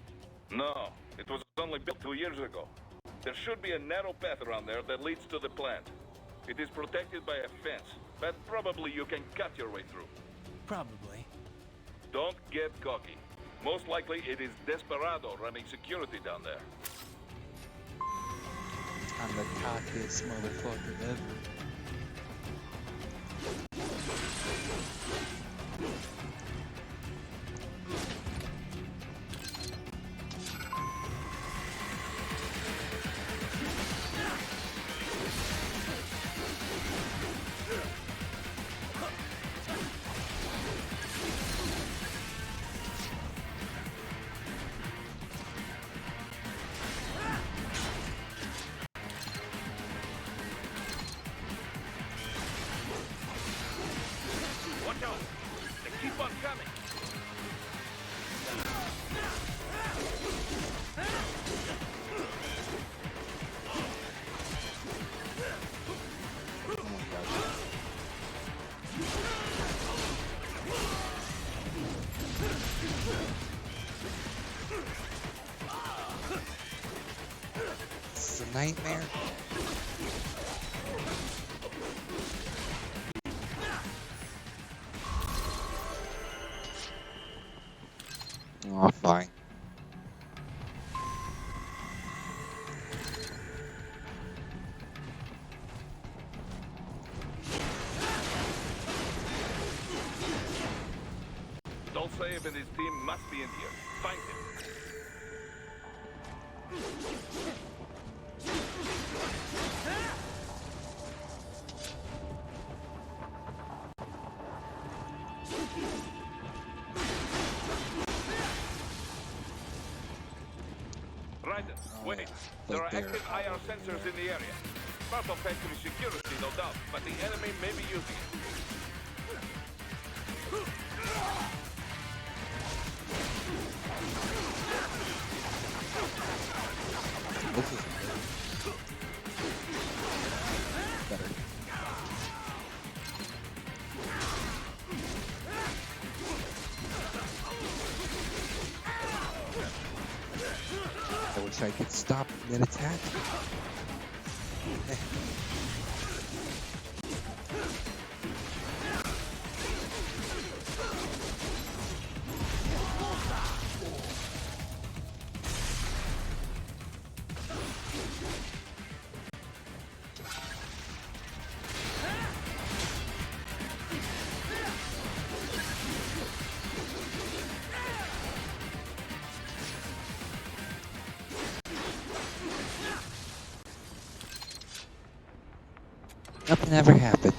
No, it was only built 2 years ago. There should be a narrow path around there that leads to the plant. It is protected by a fence, but probably you can cut your way through. Probably. Don't get cocky. Most likely it is Desperado running security down there. I'm the cockiest motherfucker ever. Watch out! They keep on coming! Oh my gosh. This is a nightmare. Oh, fine. Dolcev and his team must be in here. Find him. Ryder, wait. There are there. active IR sensors in the area. Part of factory security, no doubt, but the enemy may be using it. This is better. I wish I could stop that attack. Nothing ever happened.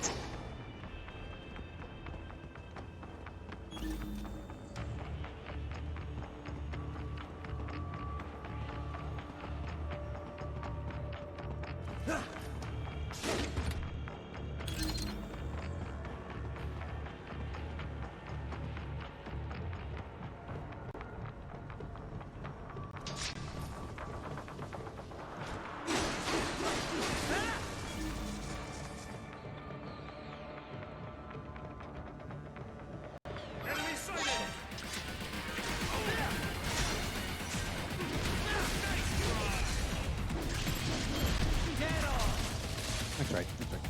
That's right. That's right.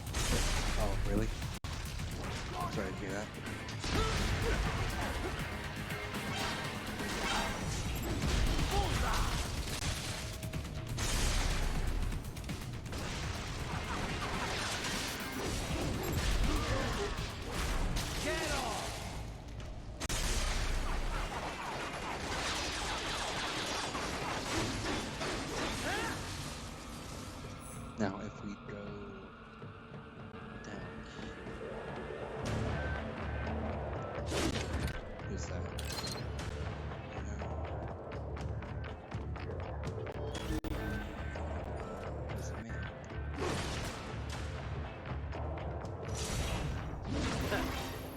Oh, really? Sorry to hear that. Now, if we go down here, who's that? Is it me?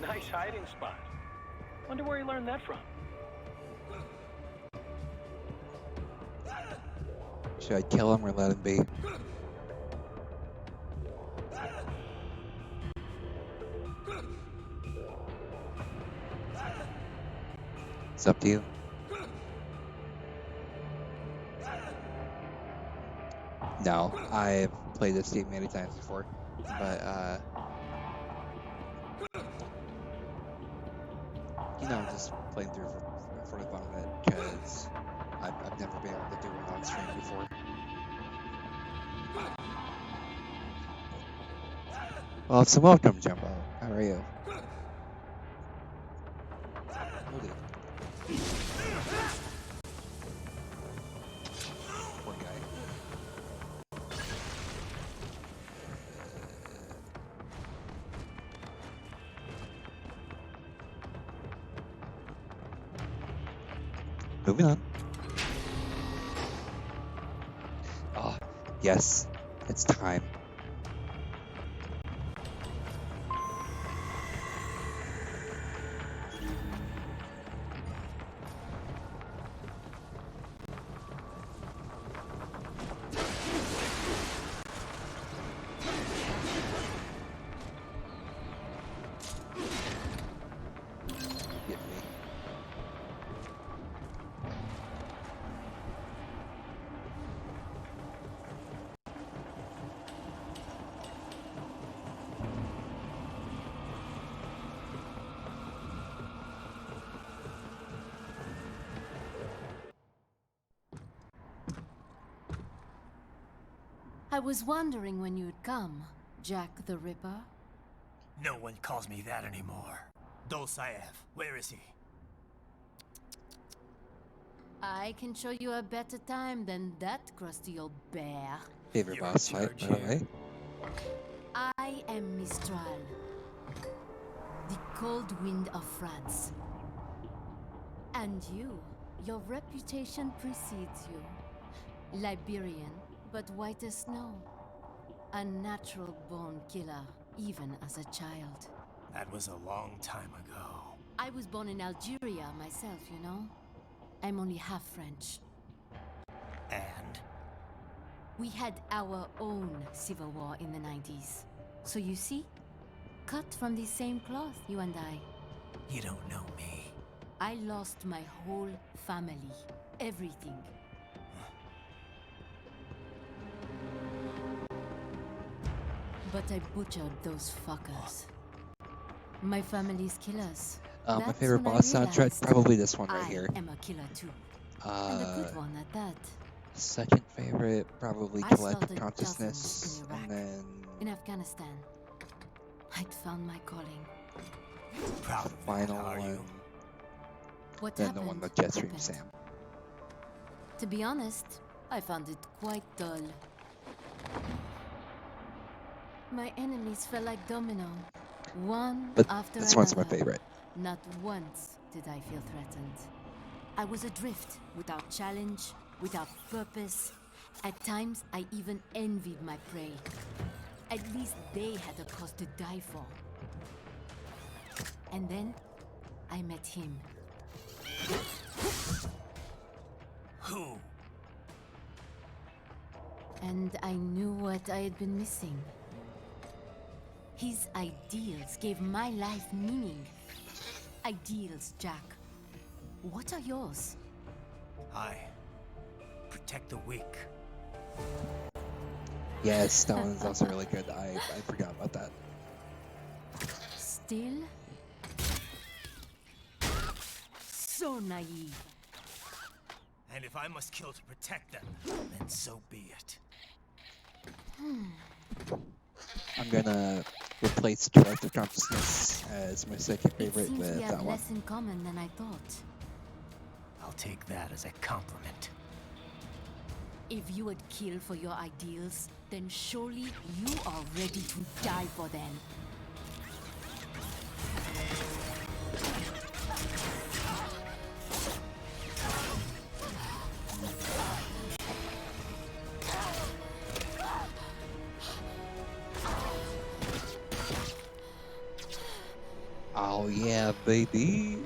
Nice hiding spot. Wonder where he learned that from. Should I kill him or let him be? It's up to you. No, I've played this game many times before, but you know, just playing through for the fun of it because I've never been able to do it on stream before. Well, so welcome, Jumbo. How are you? Hold it. Poor guy. Moving on. Ah, yes, it's time. Get me. I was wondering when you'd come, Jack the Ripper. No one calls me that anymore. Dolsaev, where is he? I can show you a better time than that crusty old bear. Favorite You're boss in fight, by charge the here. way. I am Mistral, the cold wind of France. And your reputation precedes you. Liberian, but white as snow. A natural born killer, even as a child. That was a long time ago. I was born in Algeria myself, you know? I'm only half French. And? We had our own civil war in the 90s. So you see? Cut from the same cloth, you and I. You don't know me. I lost my whole family. Everything. But I butchered those fuckers. My family's killers. My That's favorite when I boss soundtrack, realized probably this one right I here. am a killer too. And a good one at that. Second favorite, probably I Collective slaughtered Consciousness, dozens in and Iraq, then in Afghanistan. I'd found my calling. Proud the of that, final are one, you? What then happened, the one with Jetstream happened. Sam. To be honest, I found it quite dull. My enemies fell like domino, one But after this another. one's my favorite. Not once did I feel threatened. I was adrift, without challenge, without purpose. At times, I even envied my prey. At least they had a cause to die for. And then, I met him. Who? And I knew what I had been missing. His ideals gave my life meaning. Ideals, Jack. What are yours? I protect the weak. Yes, that one's also really good. I forgot about that. Still? So naive. And if I must kill to protect them, then so be it. I'm gonna replace Collective Consciousness as my second It favorite seems with we that have one. less in common than I thought. I'll take that as a compliment. If you would kill for your ideals, then surely you are ready to die for them. Oh yeah, baby.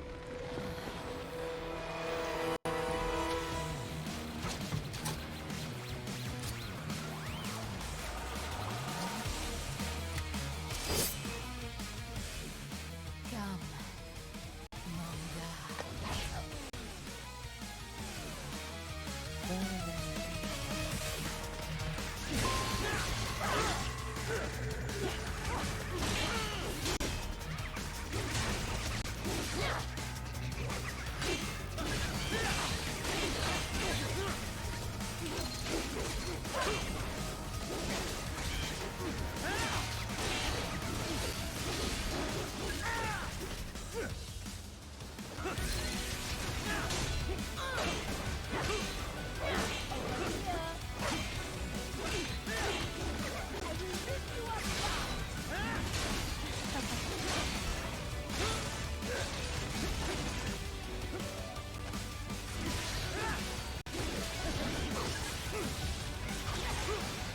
Come, Manga.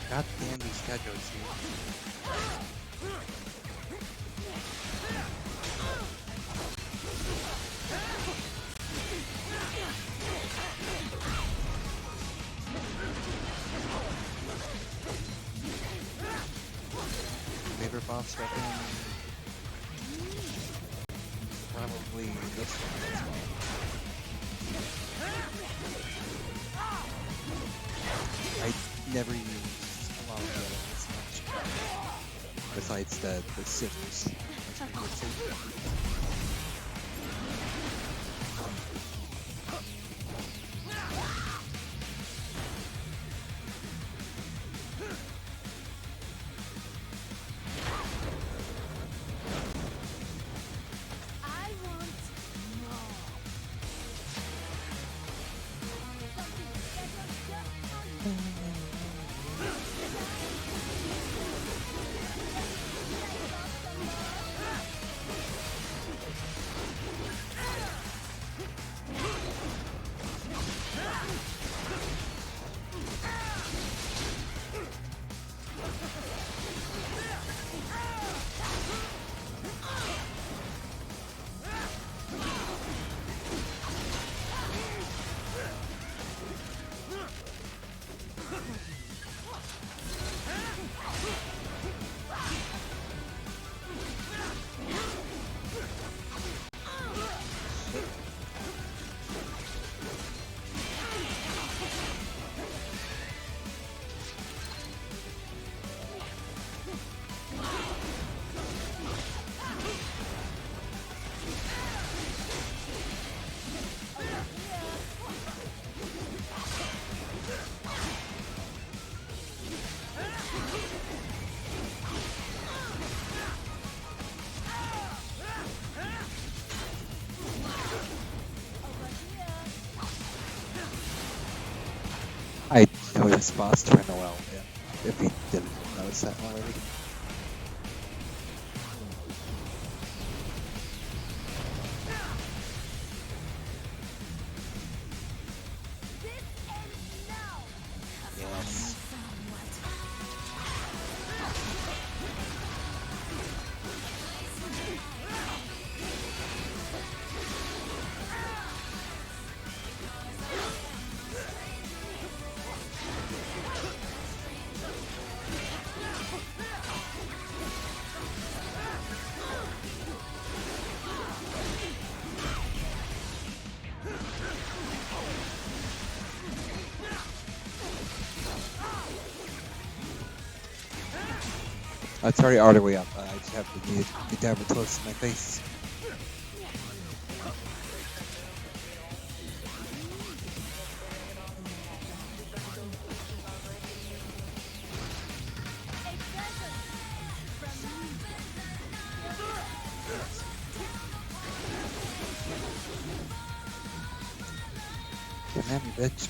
God damn these schedules, dude. Favorite boss weapon? Probably this one as well. I never used a lot of the other ones much. Besides the scissors. That's pretty good too. I know this boss to Noel, if we didn't notice that already. Yes. It's already all the way up. I just have to need to have it close to my face. Come at me, bitch.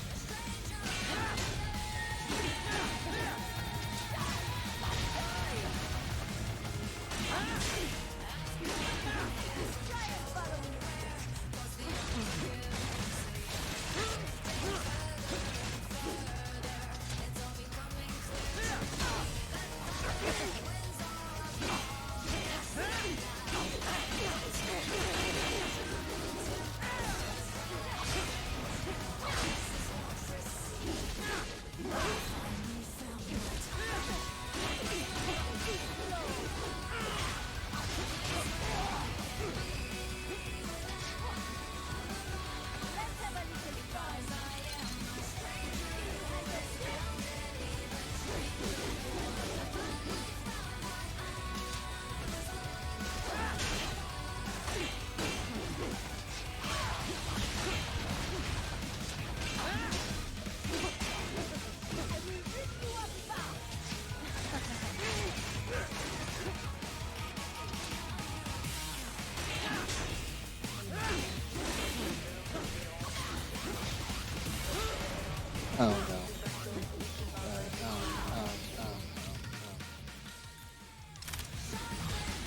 Oh no.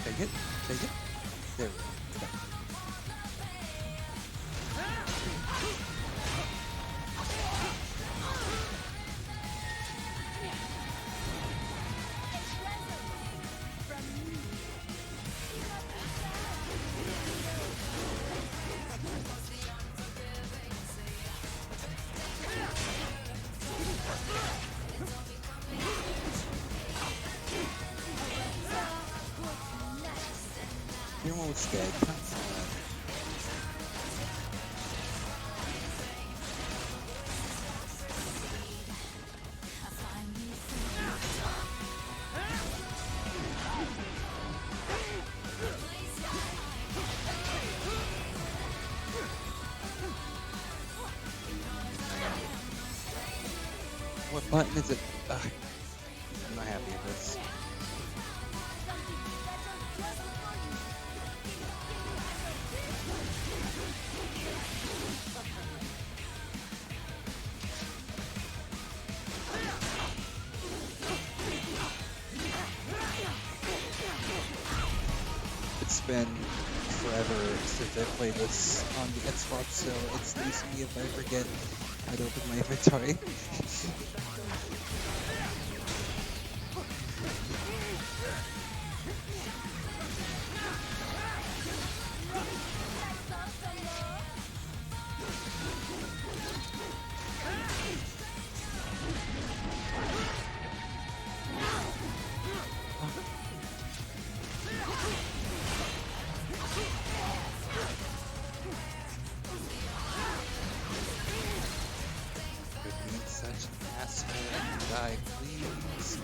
Take it. Take it. There we go. You're almost dead. Come on. What button is it? Ugh. I'm not happy with this. It's been forever since I played this on the Xbox, so excuse me if I forget how to open my inventory. Such an asshole. Die, please.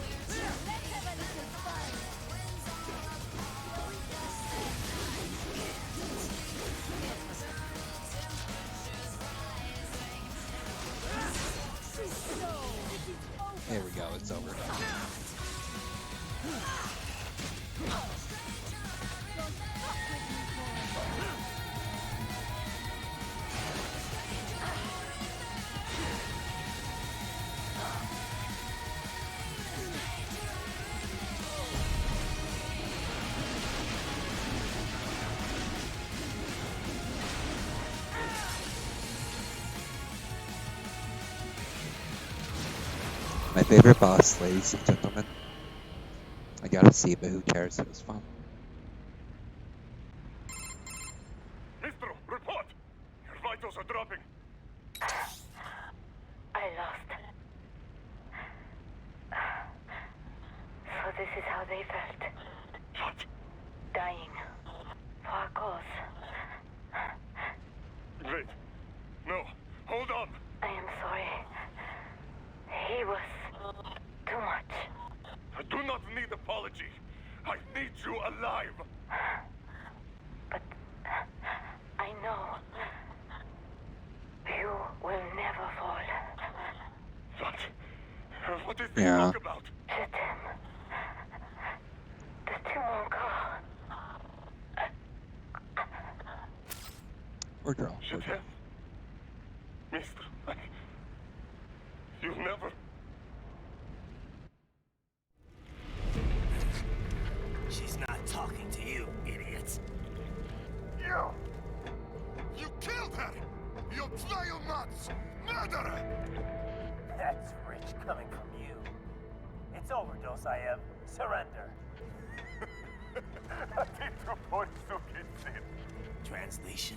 There we go, it's over. My favorite boss, ladies and gentlemen. I gotta see, but who cares? It was fun. Mistro, report! Your vitals are dropping. I lost. So this is how they felt. What? Dying. For a cause. Wait. No. Hold on. I am sorry. He was too much. I do not need apology. I need you alive. But I know you will never fall. What? What is this Yeah. talk about? Je t'aime. De tout mon corps. Or girl. Je t'aime. Mister, you'll never... She's not talking to you, idiot. You killed her! You trial nuts! Murderer! That's rich coming from you. It's overdose, I have. Surrender. Translation?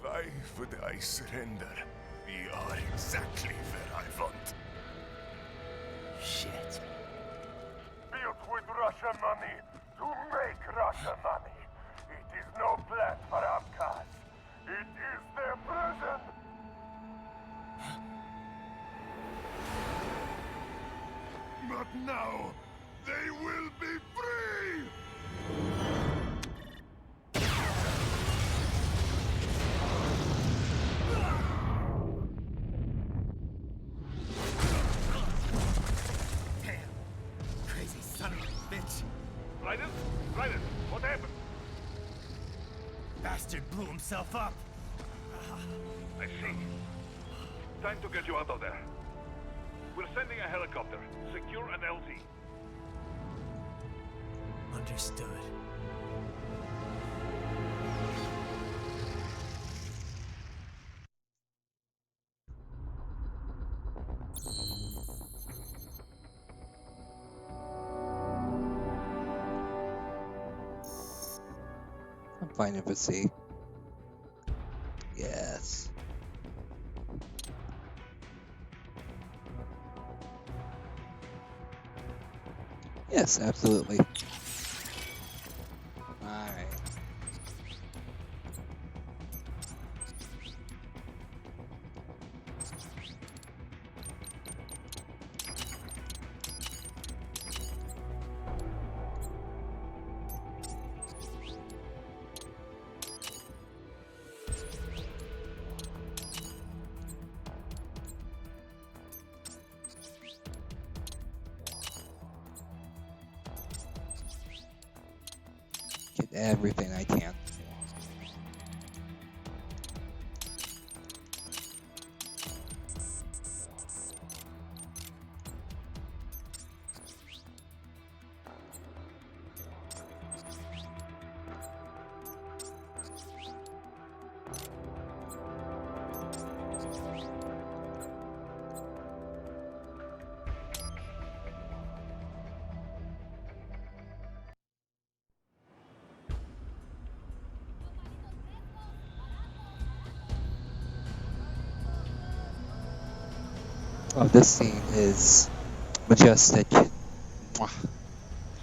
Why would I surrender? We are exactly where I want. Shit. Built with Russian money to make Russian money. It is no plan for outcasts. It is their prison. But now, they will be free! Damn. Crazy son of a bitch. Raiden? Raiden, what happened? Bastard blew himself up. I see. Time to get you out of there. We're sending a helicopter. Secure an LZ. Understood. I'm fine if it's C. Yes. Yes, absolutely. Alright. Get everything I can. Oh, this scene is majestic. Mwah.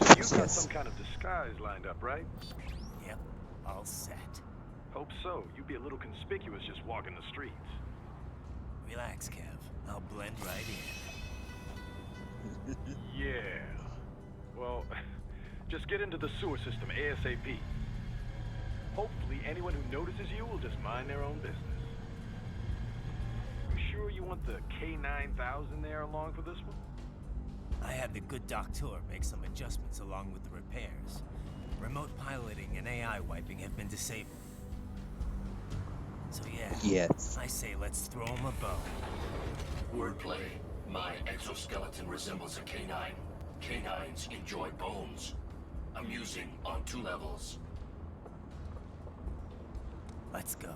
You've got Yes. some kind of disguise lined up, right? Yep, all set. Hope so. You'd be a little conspicuous just walking the streets. Relax, Kev. I'll blend right in. Yeah. Well, just get into the sewer system ASAP. Hopefully anyone who notices you will just mind their own business. You sure you want the K9000 there along for this one? I had the good doctor make some adjustments along with the repairs. Remote piloting and AI wiping have been disabled. So yeah, Yes. I say let's throw him a bone. Wordplay. My exoskeleton resembles a canine. Canines enjoy bones. Amusing on 2 levels. Let's go.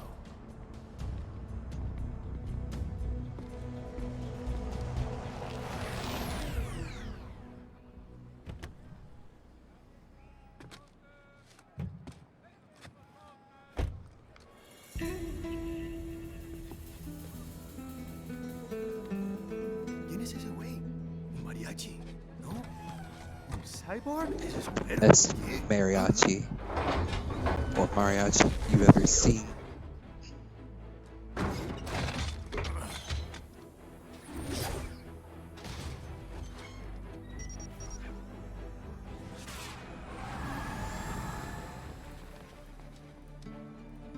best mariachi or mariachi you've ever seen.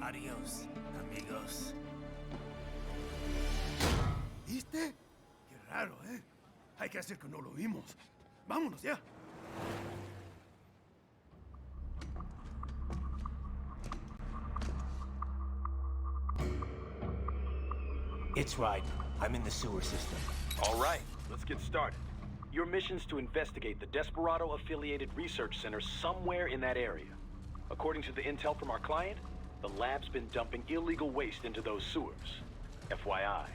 Adiós, amigos. ¿Viste? Qué raro, ¿eh? Hay que hacer que no lo vimos. Vámonos ya. It's right. I'm in the sewer system. All right, let's get started. Your mission's to investigate the Desperado-affiliated research center somewhere in that area. According to the intel from our client, the lab's been dumping illegal waste into those sewers. FYI,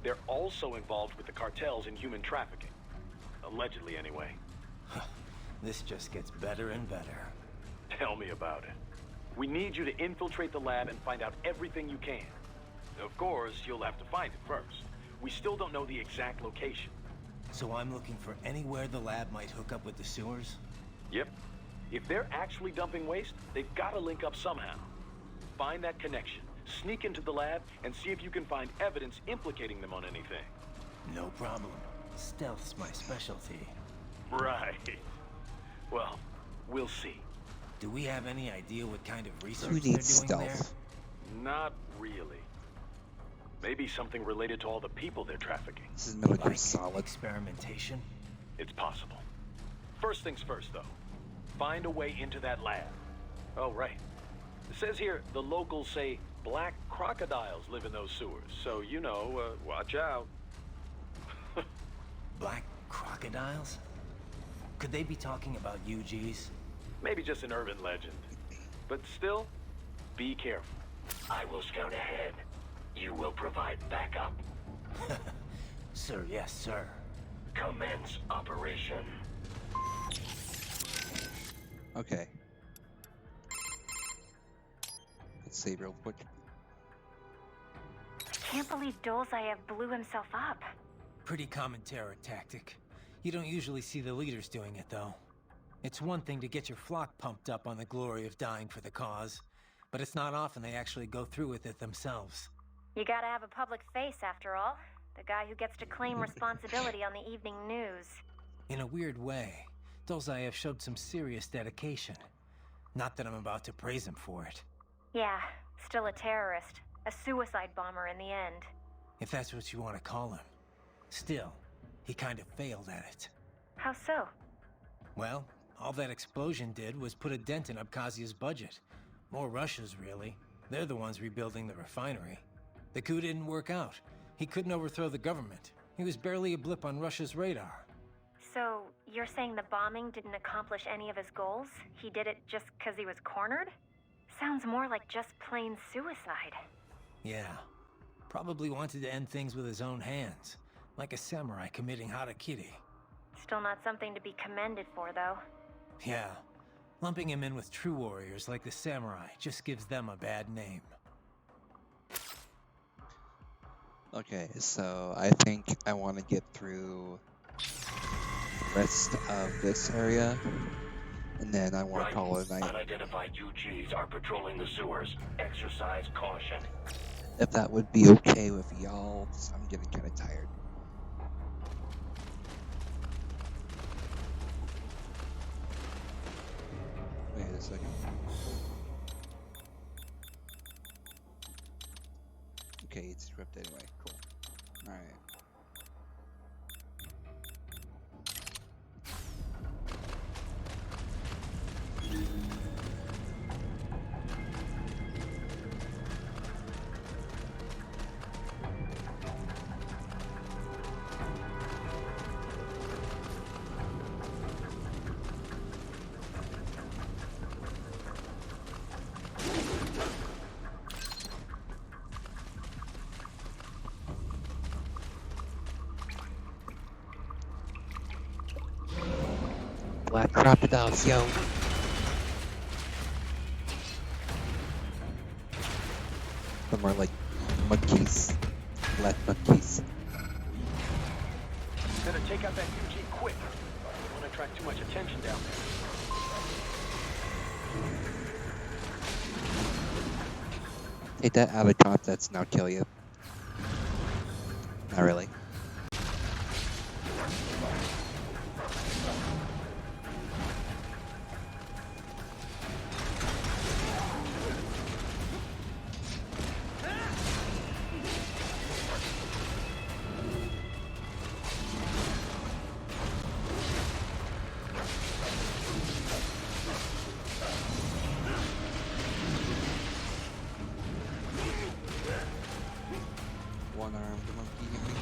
they're also involved with the cartels in human trafficking. Allegedly, anyway. This just gets better and better. Tell me about it. We need you to infiltrate the lab and find out everything you can. Of course, you'll have to find it first. We still don't know the exact location. So I'm looking for anywhere the lab might hook up with the sewers? Yep. If they're actually dumping waste, they've got to link up somehow. Find that connection, sneak into the lab, and see if you can find evidence implicating them on anything. No problem. Stealth's my specialty. Right. Well, we'll see. Do we have any idea what kind of research Who they're needs doing stealth? Not really. Maybe something related to all the people they're trafficking. This is Metal Gear Like Solid. experimentation? It's possible. First things first, though. Find a way into that lab. Oh, right. It says here the locals say black crocodiles live in those sewers, so, you know, watch out. Black crocodiles? Could they be talking about UGs? Maybe just an urban legend. But still, be careful. I will scout ahead. You will provide backup. Sir, yes, sir. Commence operation. Okay. Let's save real quick. Can't believe Dolzaev blew himself up. Pretty common terror tactic. You don't usually see the leaders doing it, though. It's one thing to get your flock pumped up on the glory of dying for the cause, but it's not often they actually go through with it themselves. You gotta have a public face, after all. The guy who gets to claim responsibility on the evening news. In a weird way, Dolzaev showed some serious dedication. Not that I'm about to praise him for it. Yeah, still a terrorist. A suicide bomber in the end. If that's what you want to call him. Still, he kind of failed at it. How so? Well, all that explosion did was put a dent in Abkhazia's budget. More Russia's, really. They're the ones rebuilding the refinery. The coup didn't work out. He couldn't overthrow the government. He was barely a blip on Russia's radar. So, you're saying the bombing didn't accomplish any of his goals? He did it just because he was cornered? Sounds more like just plain suicide. Yeah. Probably wanted to end things with his own hands. Like a samurai committing harakiri. Still not something to be commended for, though. Yeah. Lumping him in with true warriors like the samurai just gives them a bad name. Okay, so I think I want to get through the rest of this area, and then I want to call it a night. Unidentified UGs are patrolling the sewers. Exercise caution. If that would be okay with y'all, 'cause I'm getting kind of tired. Wait a second. Okay, it's scripted anyway. Cool. Alright. Black crocodiles, yo. Some are like monkeys. Black monkeys. Better take out that UG quick. I don't want to attract too much attention down there. Take that out of context and I'll kill you. Not really. One-armed monkey hit me.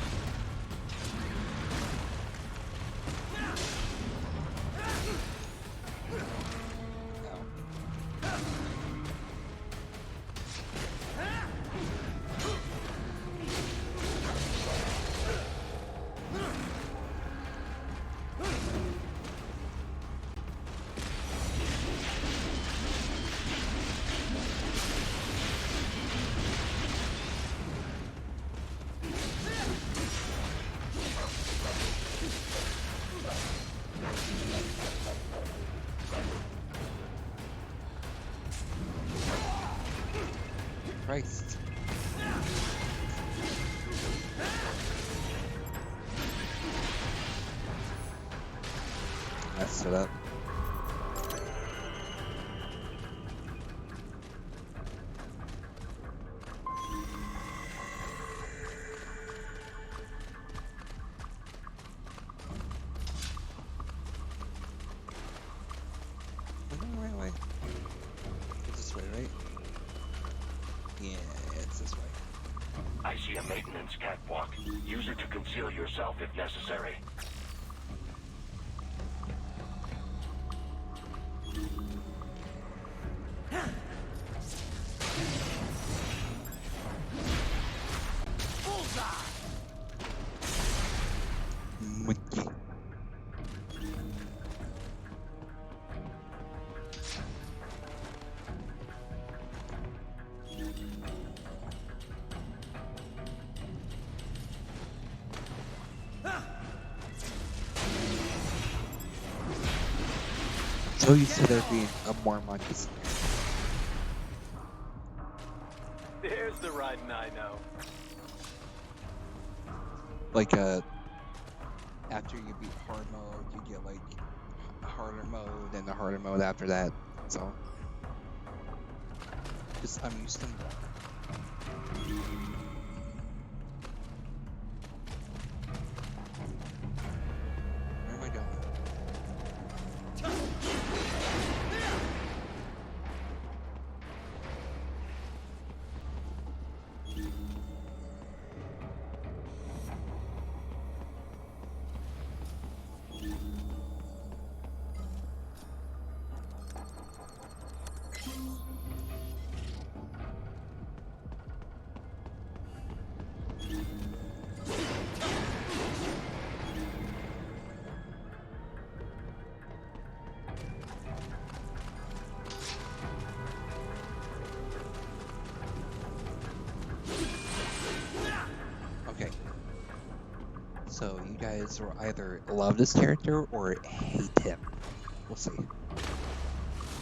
Christ. Messed it up. Am I going the right way? It's this way, right? Yeah, it's this way. I see a maintenance catwalk. Use it to conceal yourself if necessary. Monkey. So used to there being more monkeys. There's the riding I know. Like after you beat hard mode, you get like a harder mode and a harder mode after that. So just I'm used to more. Where am I going? Okay. So you guys will either love this character or hate him. We'll see.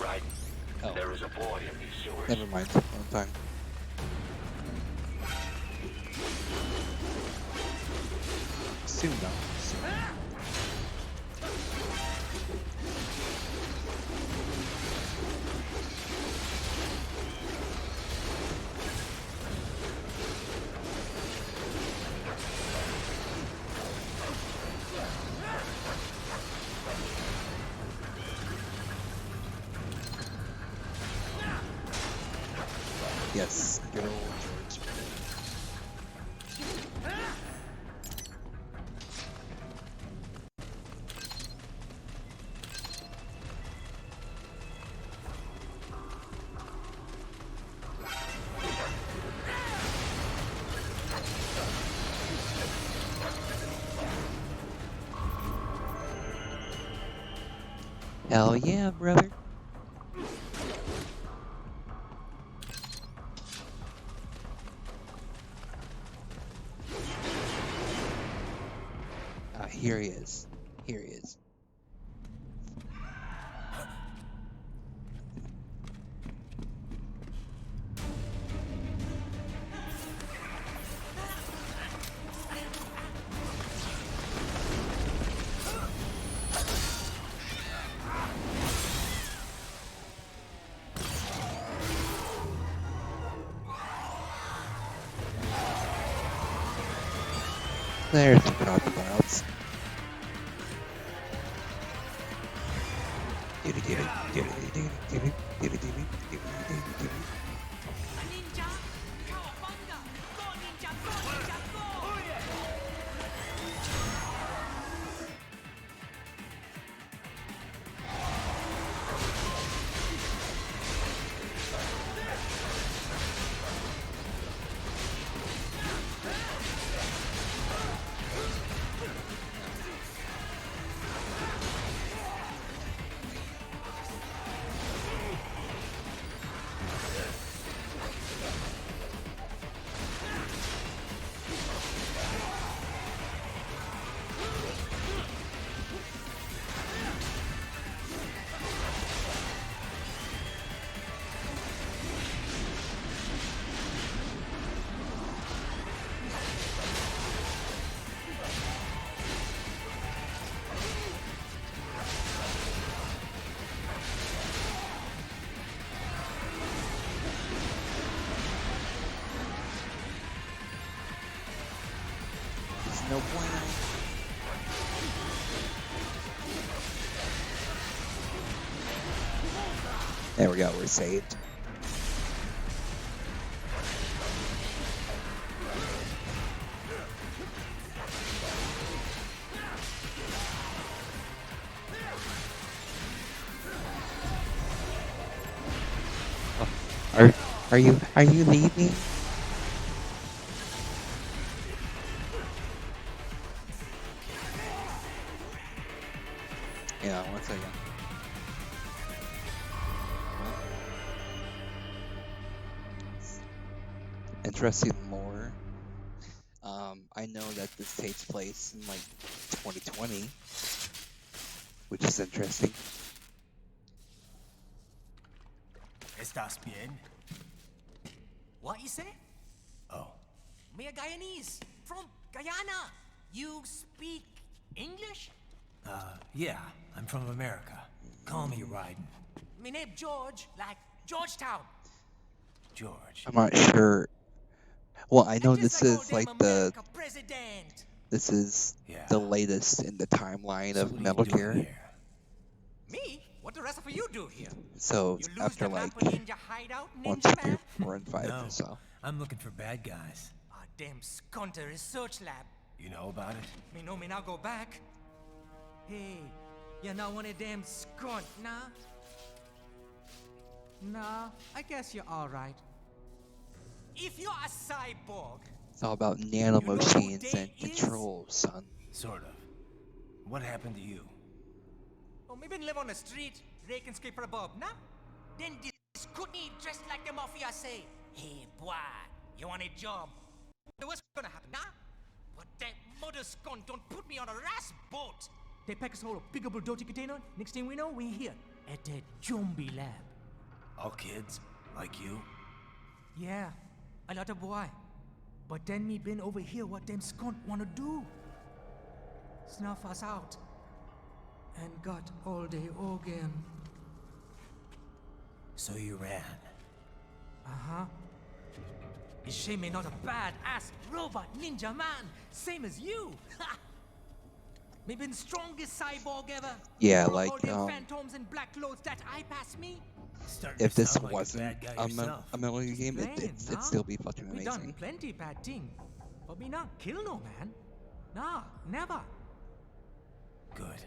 Right. Oh. There is a boy in these sewers. Never mind. One time. Soon though. Soon. Yes, good old George. Hell yeah, brother. Here he is. Here he is. There's the crocodiles. No bueno. There we go, we're saved. Oh, are you leaving? Yeah, 1 second. Interesting lore. I know that this takes place in like 2020, which is interesting. ¿Estás bien? What you say? Oh. Me a Guyanese from Guyana. You speak English? Yeah, I'm from America. Call me Ryden. Me name George, like Georgetown. George. I'm not sure. Well, I know this like is like the president. this is the latest in the timeline So of what are Metal you doing Gear. here? Me? What the rest of you do here? So You lose after the map like of Ninja Hideout, 1, Ninja 2, 3, Man? 4, and 5. No, So I'm looking for bad guys. Ah, damn Skunter research lab. You know about it? Me know me now go back. Hey, you're not one of them skunt, nah? Nah, I guess you're alright. If you're a cyborg, it's all about nanomachines and control, son. Sort of. What happened to you? oh, me been live on the street, raking scraper above, nah? Then this cookie dressed like the mafia say, hey boy, you want a job? What's gonna happen, nah? But that mother skunt don't put me on a ras boat. They pack us all a big old dirty container. Next thing we know, we here at the zombie lab. All kids? Like you? Yeah, a lot of boy. But then me been over here what them skunt wanna do. Snuff us out. And got all the organ. So you ran. Uh-huh. Is she me not a bad-ass robot ninja man, same as you? Ha! Me been strongest cyborg ever. Yeah, Broke like all them phantoms in black clothes that eye pass me. if this sound like a wasn't bad guy yourself. a Metal Gear game, Plain, it'd nah? still be fucking We done amazing. plenty bad thing, but me not kill no man. Nah, never. Good.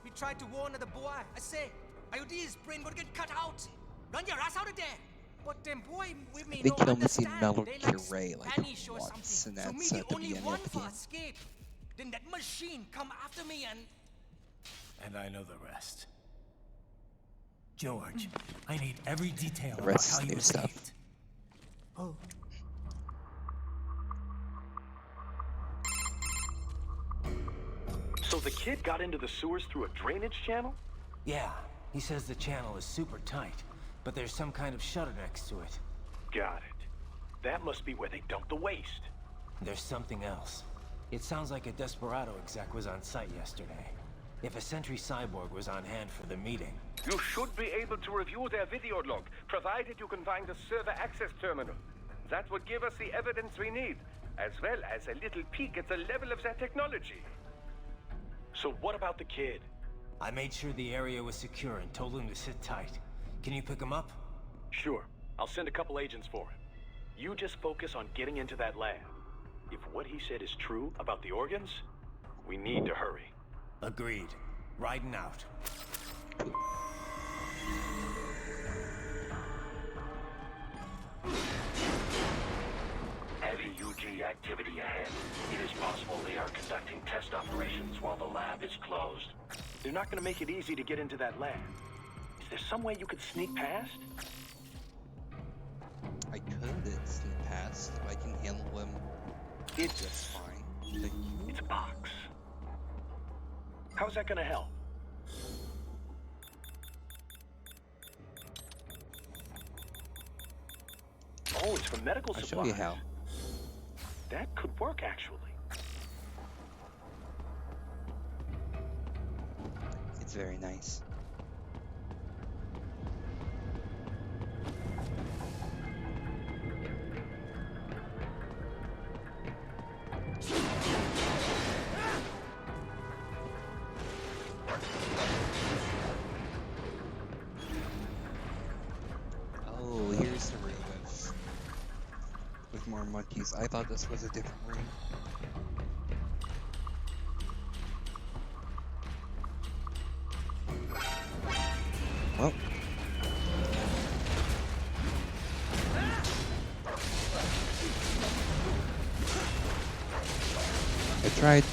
We tried to warn the boy. I say, IOD's brain gonna get cut out. Run your ass out of there. But them boy with me They no killed Missy understand. Metal They Gear like Ray like Spanish or once, something. and So me that's the at the only beginning one of the for game. escape. Then that machine come after me and And I know the rest. George, I need every detail The about rest how is you new stuff. escaped. oh. So the kid got into the sewers through a drainage channel? Yeah, he says the channel is super tight, but there's some kind of shutter next to it. Got it. That must be where they dumped the waste. There's something else. It sounds like a Desperado exec was on site yesterday. If a Sentry Cyborg was on hand for the meeting. You should be able to review their video log, provided you can find the server access terminal. That would give us the evidence we need. as well as a little peek at the level of their technology. So what about the kid? I made sure the area was secure and told him to sit tight. Can you pick him up? Sure. I'll send a couple agents for him. You just focus on getting into that lab. If what he said is true about the organs, we need to hurry. Agreed. Riding out. Heavy UG activity ahead. It is possible they are conducting test operations while the lab is closed. They're not going to make it easy to get into that lab. Is there some way you could sneak past? I could sneak past. I can handle him. It's just fine. It's a box. How's that going to help? Oh, it's for medical I'll supplies. show you how. That could work, actually. It's very nice. Oh, here's the room with more monkeys. I thought this was a different room. Well. I tried.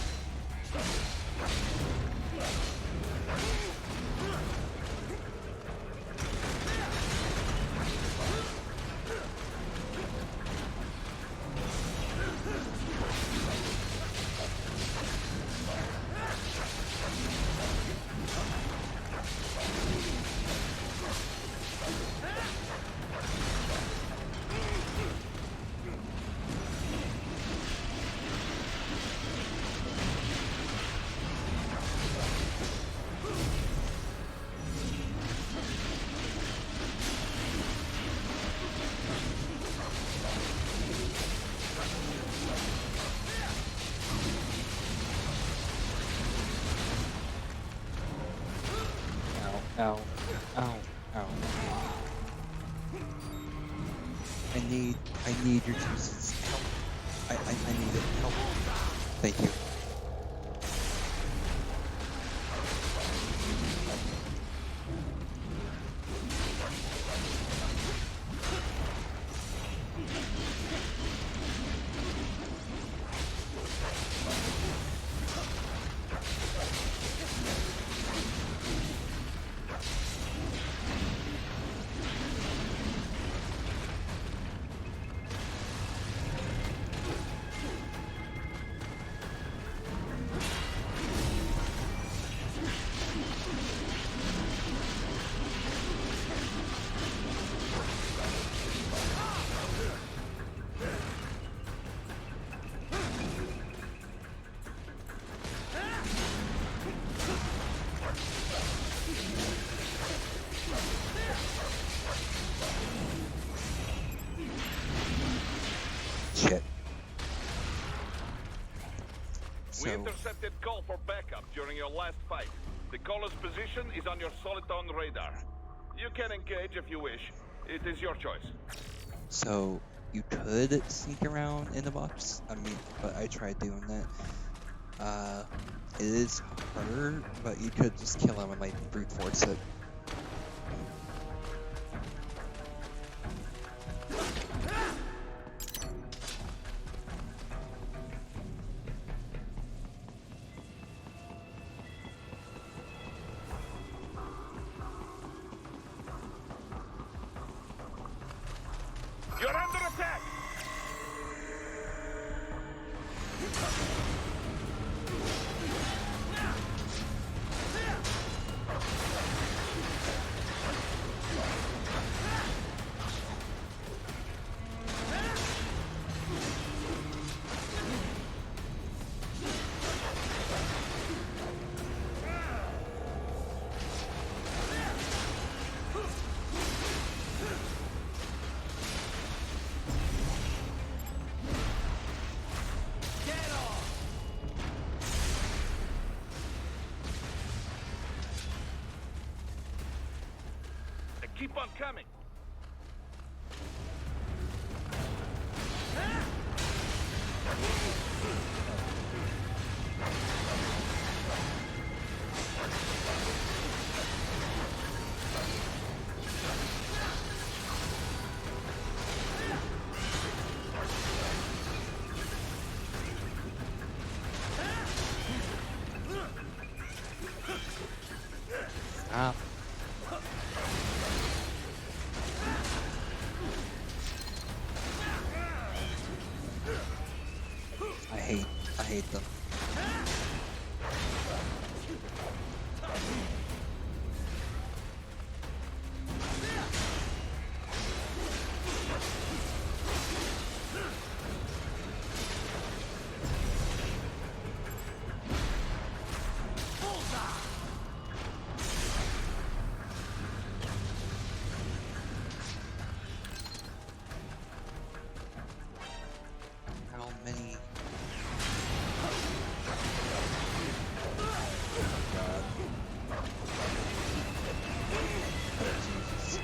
Ow, ow, ow. I need your juices. Help. I need it. Help. Thank you. Shit. We intercepted call for backup during your last fight. The caller's position is on your Soliton radar. You can engage if you wish. It is your choice. So you could sneak around in the box. I mean, but I tried doing that. It is hard, but you could just kill him and like brute force it. You're under attack! Keep on coming. Stop. I hate them. How many? God. Jesus.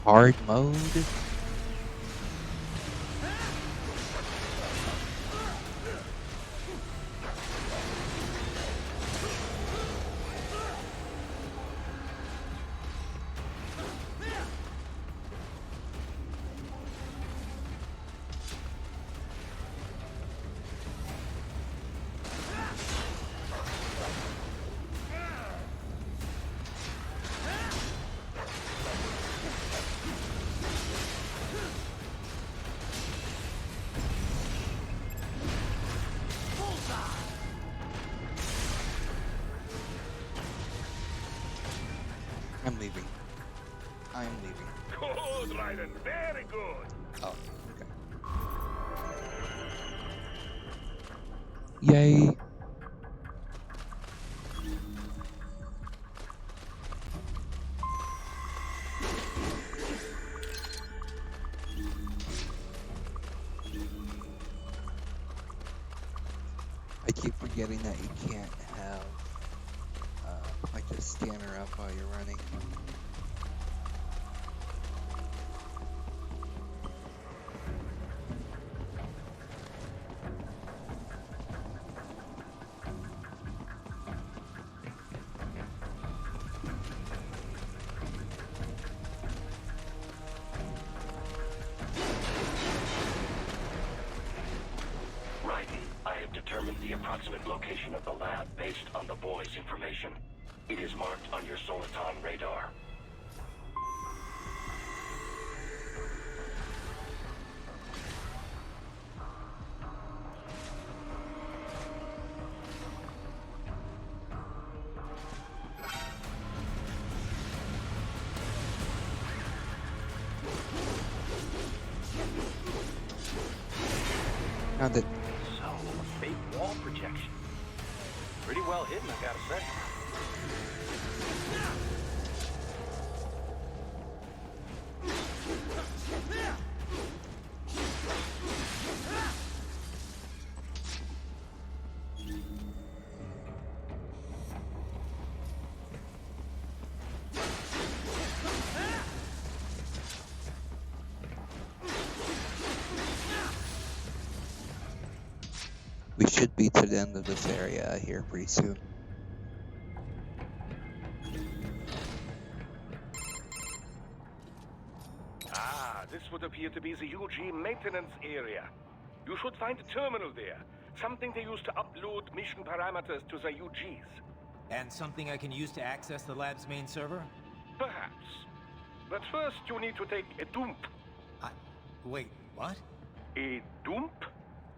Hard mode? I'm leaving. I'm leaving. Good, Raiden. Very good. Oh, okay. Yay. I keep forgetting that you can't have like a scanner up while you're running. I have determined the approximate location of the lab based on the boy's information. It is marked on your Soliton radar. Found it. So, a fake wall projection. Pretty well hidden, I gotta say. We should be to the end of this area here pretty soon. Ah, this would appear to be the UG maintenance area. You should find a terminal there. Something they use to upload mission parameters to the UGs. And something I can use to access the lab's main server? Perhaps. But first, you need to take a dump. Wait, what? A dump?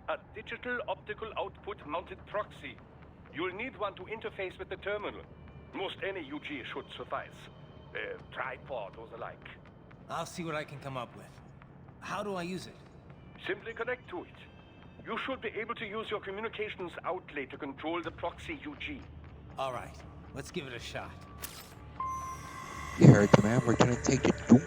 A digital optical output mounted proxy. You'll need one to interface with the terminal. Most any UG should suffice. A tripod or the like. I'll see what I can come up with. How do I use it? Simply connect to it. You should be able to use your communications outlay to control the proxy UG. All right, let's give it a shot. You heard the man. We're gonna take it. Boom.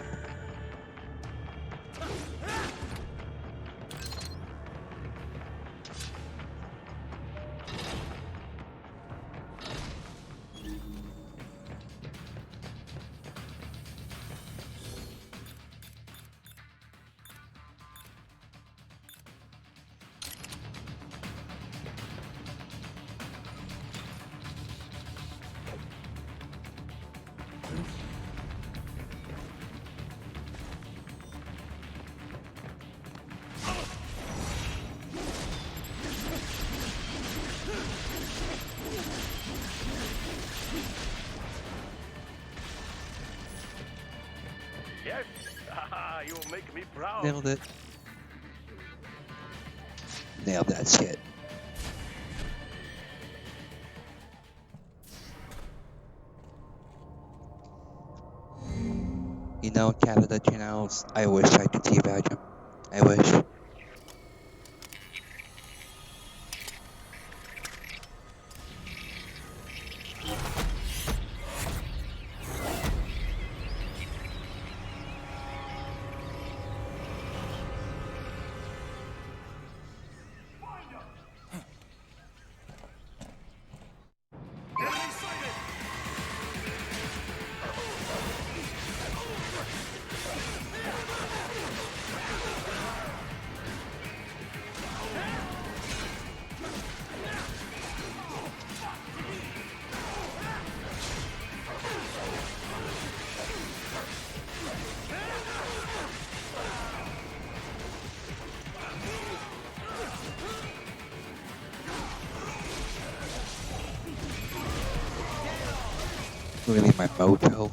Yes? You make me proud. Nailed it. Nailed that shit. You know, Canada channels, I wish I could teabag him. I wish. Really, my mojo.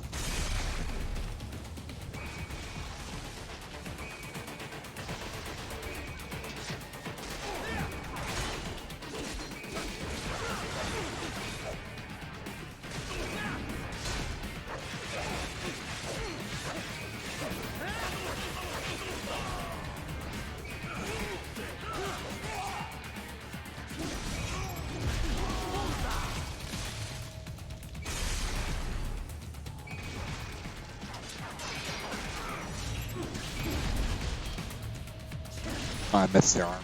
Oh, I missed their arm.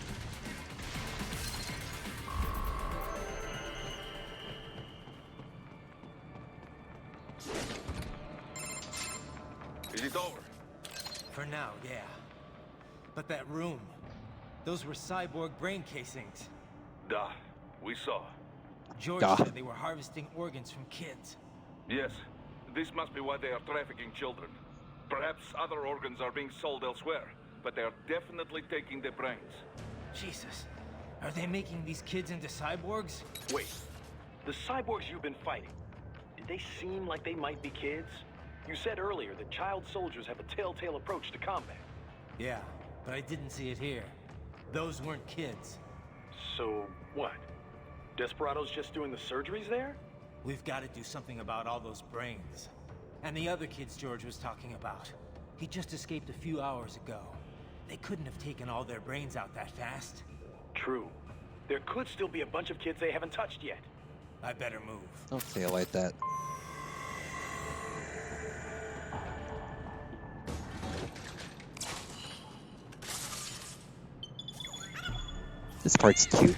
Is it over? For now, yeah. But that room, those were cyborg brain casings. Duh. We saw. George Duh. said they were harvesting organs from kids. Yes. This must be why they are trafficking children. Perhaps other organs are being sold elsewhere, but they are definitely taking the brains. Jesus. Are they making these kids into cyborgs? Wait. The cyborgs you've been fighting, did they seem like they might be kids? You said earlier that child soldiers have a telltale approach to combat. Yeah, but I didn't see it here. Those weren't kids. So, what? Desperados just doing the surgeries there? We've got to do something about all those brains. And the other kids George was talking about. He just escaped a few hours ago. They couldn't have taken all their brains out that fast. True. There could still be a bunch of kids they haven't touched yet. I better move. Don't say it like that. This part's cute.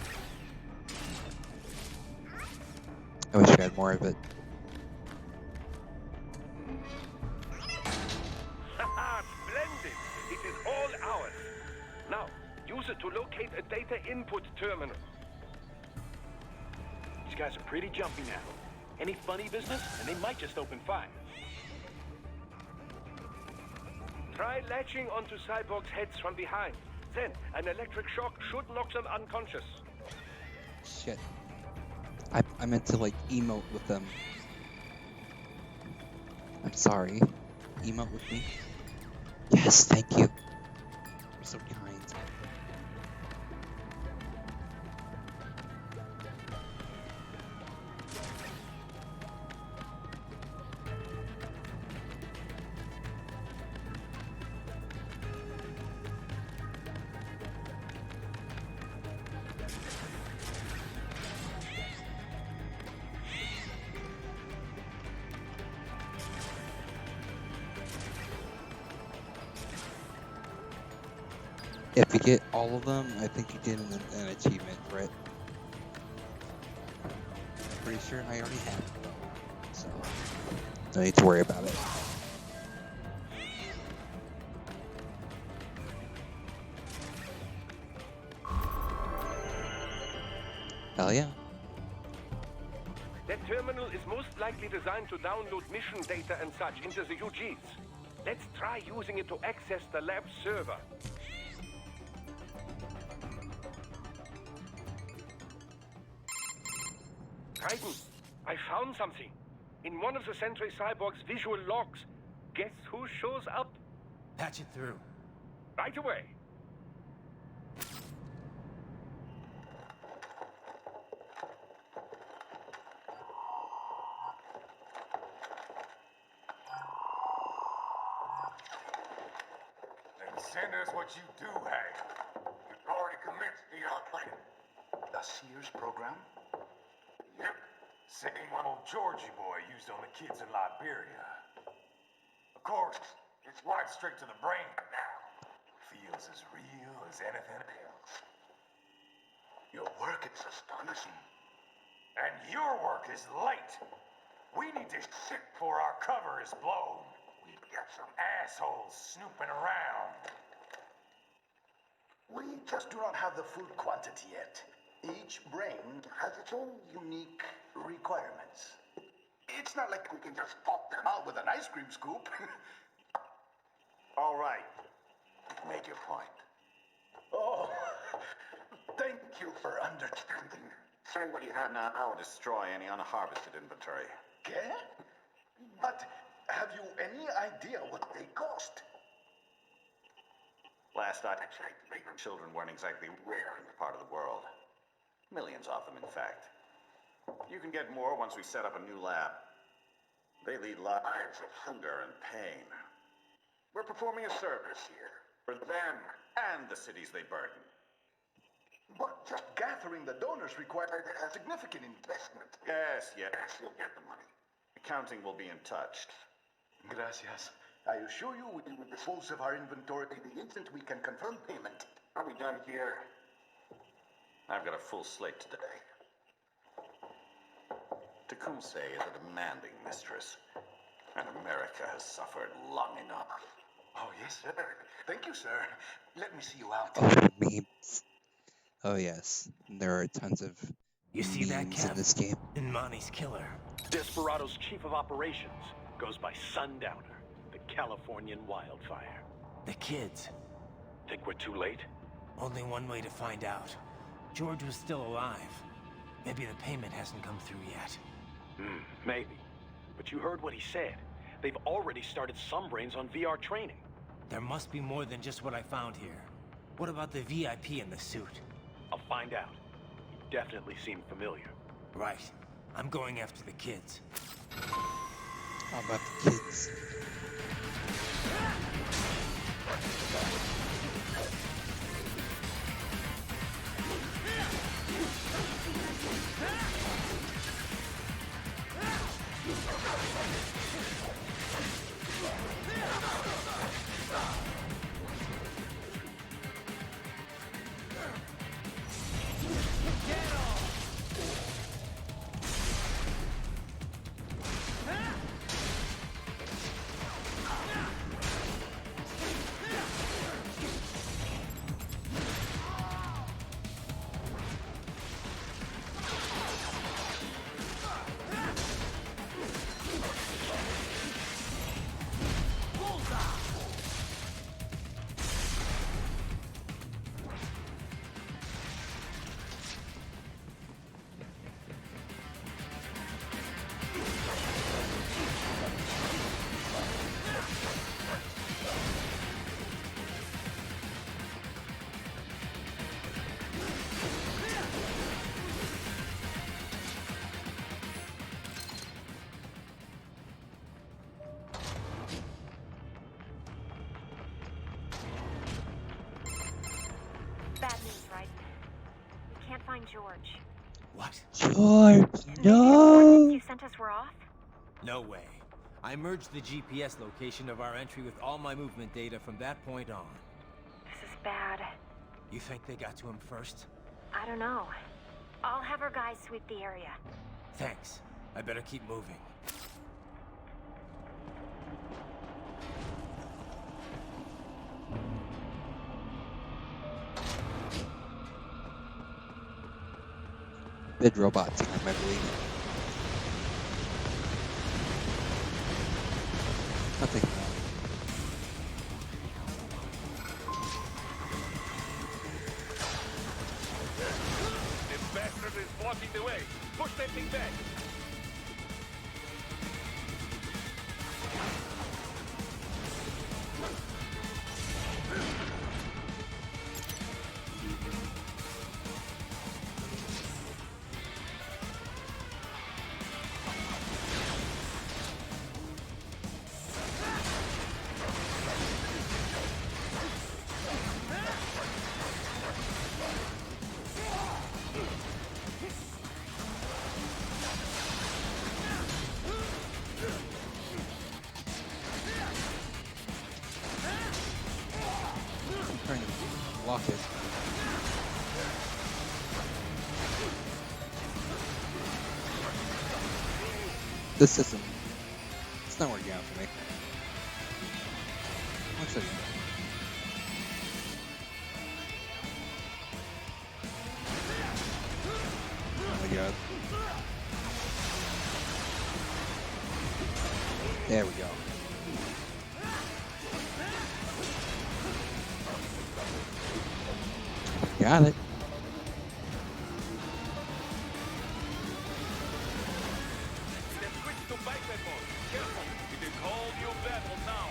I wish I had more of it. Splendid! It is all ours. Now, use it to locate a data input terminal. These guys are pretty jumpy now. Any funny business, and they might just open fire. Try latching onto cyborgs' heads from behind. Then, an electric shock should knock them unconscious. Shit. I meant to, like, emote with them. I'm sorry. Emote with me? Yes, thank you. You're so kind. If you get all of them, I think you get an achievement for it. I'm pretty sure I already have it though, so don't need to worry about it. Hell yeah. That terminal is most likely designed to download mission data and such into the UGs. Let's try using it to access the lab server. Titan, I found something. In one of the Sentry Cyborg's visual logs. Guess who shows up? Patch it through. Right away. Then send us what you do have. You've already commenced the training. The Sears program? Yep. Same one old Georgie boy used on the kids in Liberia. Of course, it's right straight to the brain now. Feels as real as anything else. Your work is astonishing. And your work is late. We need to shit before our cover is blown. We've got some assholes snooping around. We just do not have the full quantity yet. Each brain has its own unique requirements. It's not like we can just pop them out with an ice cream scoop. All right. You've made your point. Oh, thank you for understanding. Send what you have now. I'll destroy any unharvested inventory. Okay? But have you any idea what they cost? Last I checked, children weren't exactly rare in this part of the world. Millions of them, in fact. You can get more once we set up a new lab. They lead lives of hunger and pain. We're performing a service here for them and the cities they burden. But just gathering the donors required a significant investment. Yes, you'll get the money. Accounting will be in touch. Gracias. I assure you we will dispose of our inventory the instant we can confirm payment. Are we done here? I've got a full slate today. Tecumseh is a demanding mistress, and America has suffered long enough. Oh, yes, sir. Thank you, sir. Let me see you out. Oh, memes. Oh yes, there are tons of You see that, memes in Cap? this game. Monty's killer. Desperado's chief of operations goes by Sundowner, the Californian wildfire. The kids. Think we're too late? Only one way to find out. George was still alive. Maybe the payment hasn't come through yet. Maybe. But you heard what he said. They've already started some brains on VR training. There must be more than just what I found here. What about the VIP in the suit? I'll find out. He definitely seemed familiar. Right. I'm going after the kids. How about the kids? Bad news, right? We can't find George. What? George, The coordinates you sent us were off? No way. I merged the GPS location of our entry with all my movement data from that point on. This is bad. You think they got to him first? I don't know. I'll have our guys sweep the area. Thanks. I better keep moving. Bid robot time, I believe. Nothing. This bastard is blocking the way. Push that thing back. Trying to block it. This isn't. It's not working out for me. One second. Oh my god. There we go. Got it. Then switch to biped mode. Careful. It is all new battle now.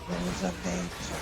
Rules of nature.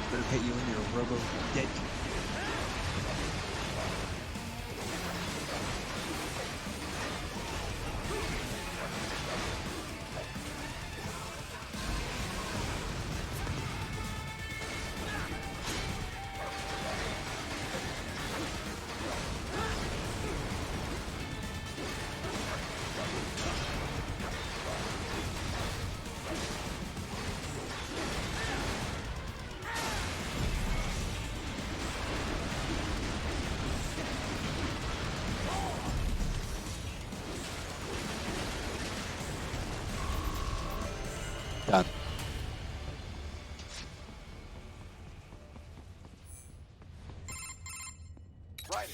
Better hit you in your robo dead. Done. Right.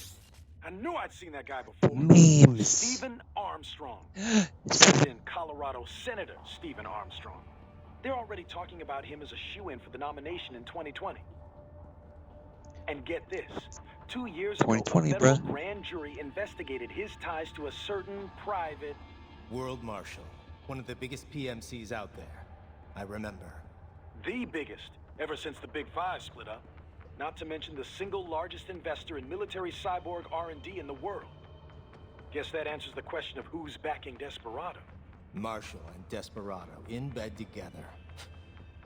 I knew I'd seen that guy before. Memes. Stephen Armstrong. Then Colorado Senator Stephen Armstrong. They're already talking about him as a shoo-in for the nomination in 2020. And get this. 2 years ago, a 2020, federal bruh. grand jury investigated his ties to a certain private... World Marshal. One of the biggest PMCs out there. I remember. The biggest, ever since the Big Five split up. Not to mention the single largest investor in military cyborg R&D in the world. Guess that answers the question of who's backing Desperado. Marshall and Desperado in bed together.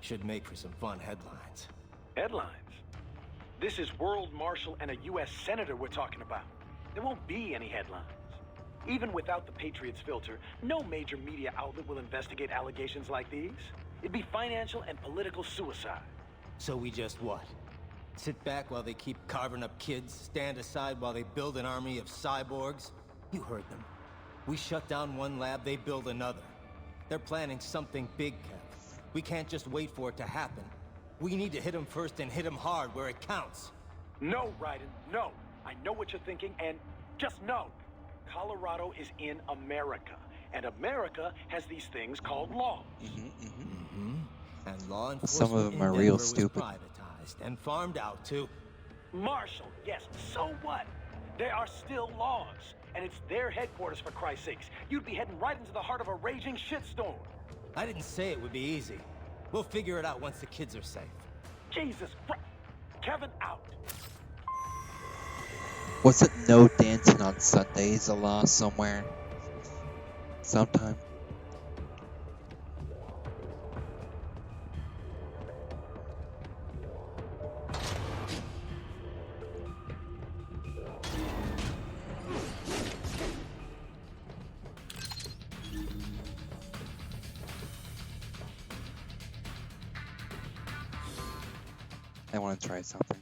Should make for some fun headlines. Headlines? This is World Marshal and a U.S. Senator we're talking about. There won't be any headlines. Even without the Patriots filter, no major media outlet will investigate allegations like these. It'd be financial and political suicide. So we just what? Sit back while they keep carving up kids, stand aside while they build an army of cyborgs? You heard them. We shut down one lab, they build another. They're planning something big, Kev. We can't just wait for it to happen. We need to hit them first and hit them hard where it counts. No, Raiden, no. I know what you're thinking, and just know. Colorado is in America, and America has these things called laws. And law enforcement Some of them are in real Denver was stupid. privatized and farmed out to... Marshall, yes, so what? There are still laws, and it's their headquarters, for Christ's sakes. You'd be heading right into the heart of a raging shitstorm. I didn't say it would be easy. We'll figure it out once the kids are safe. Jesus Christ. Kevin out. Wasn't no dancing on Sundays a law somewhere? Sometime? I want to try something.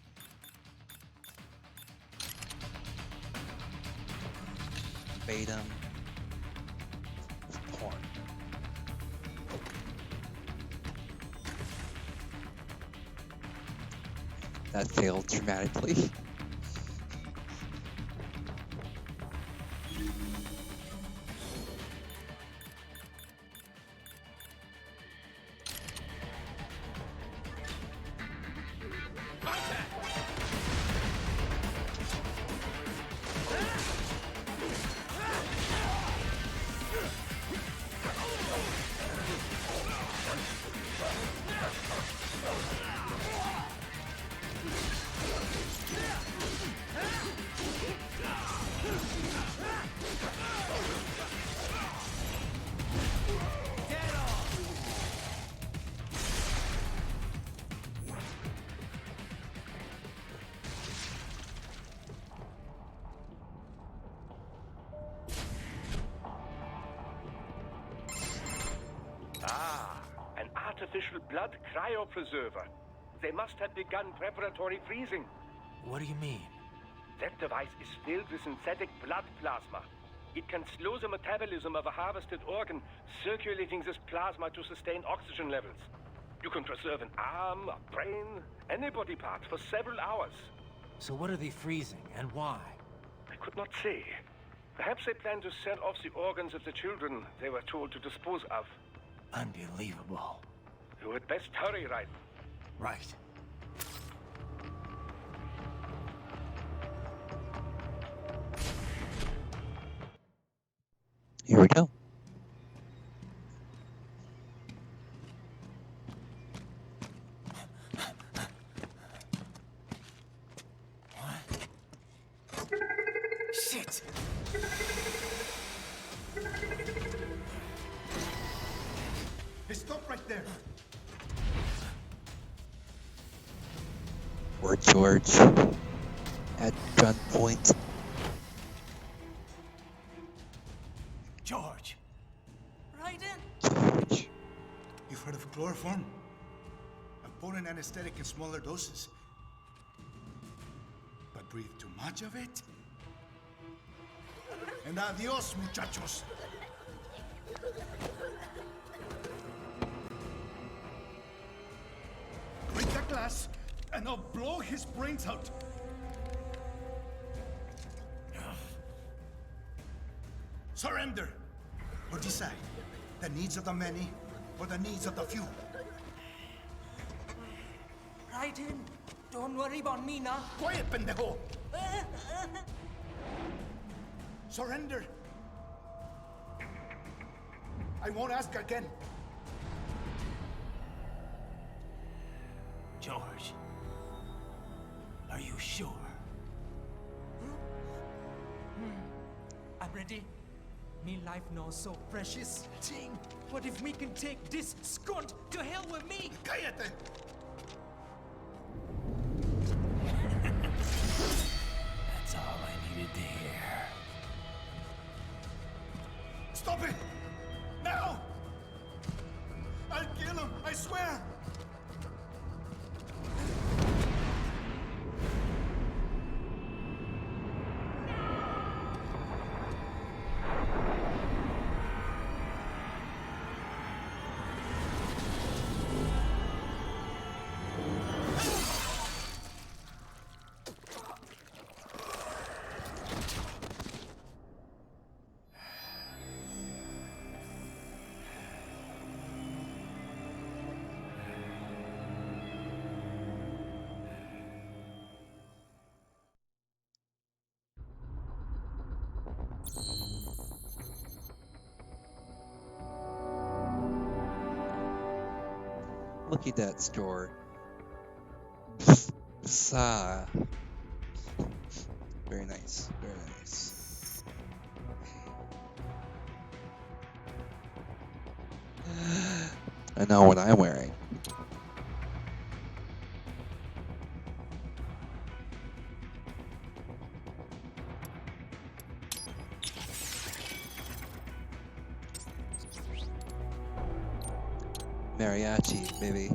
Beta porn. That failed dramatically. An artificial blood cryopreserver. They must have begun preparatory freezing. What do you mean? That device is filled with synthetic blood plasma. It can slow the metabolism of a harvested organ, circulating this plasma to sustain oxygen levels. You can preserve an arm, a brain, any body part for several hours. So what are they freezing, and why? I could not say. Perhaps they plan to sell off the organs of the children they were told to dispose of. Unbelievable. You had best hurry, right? Right. Here we go. Shit! Hey, stop right there. We're George at gunpoint. George! Right in! George. You've heard of chloroform? A potent anesthetic in smaller doses. But breathe too much of it? And adios, muchachos. Break that glass, and I'll blow his brains out. Surrender, or decide the needs of the many or the needs of the few. Right in! Don't worry about me now. Quiet, pendejo! Surrender. I won't ask again. George, are you sure? I'm ready. Me life now so precious. Ting, what if me can take this skunt to hell with me? Cállate! That's all I needed to hear. Stop it! Now! I'll kill him, I swear! Look at that store. Sa. Very nice. Very nice. I know what I'm wearing. Mariachi, baby.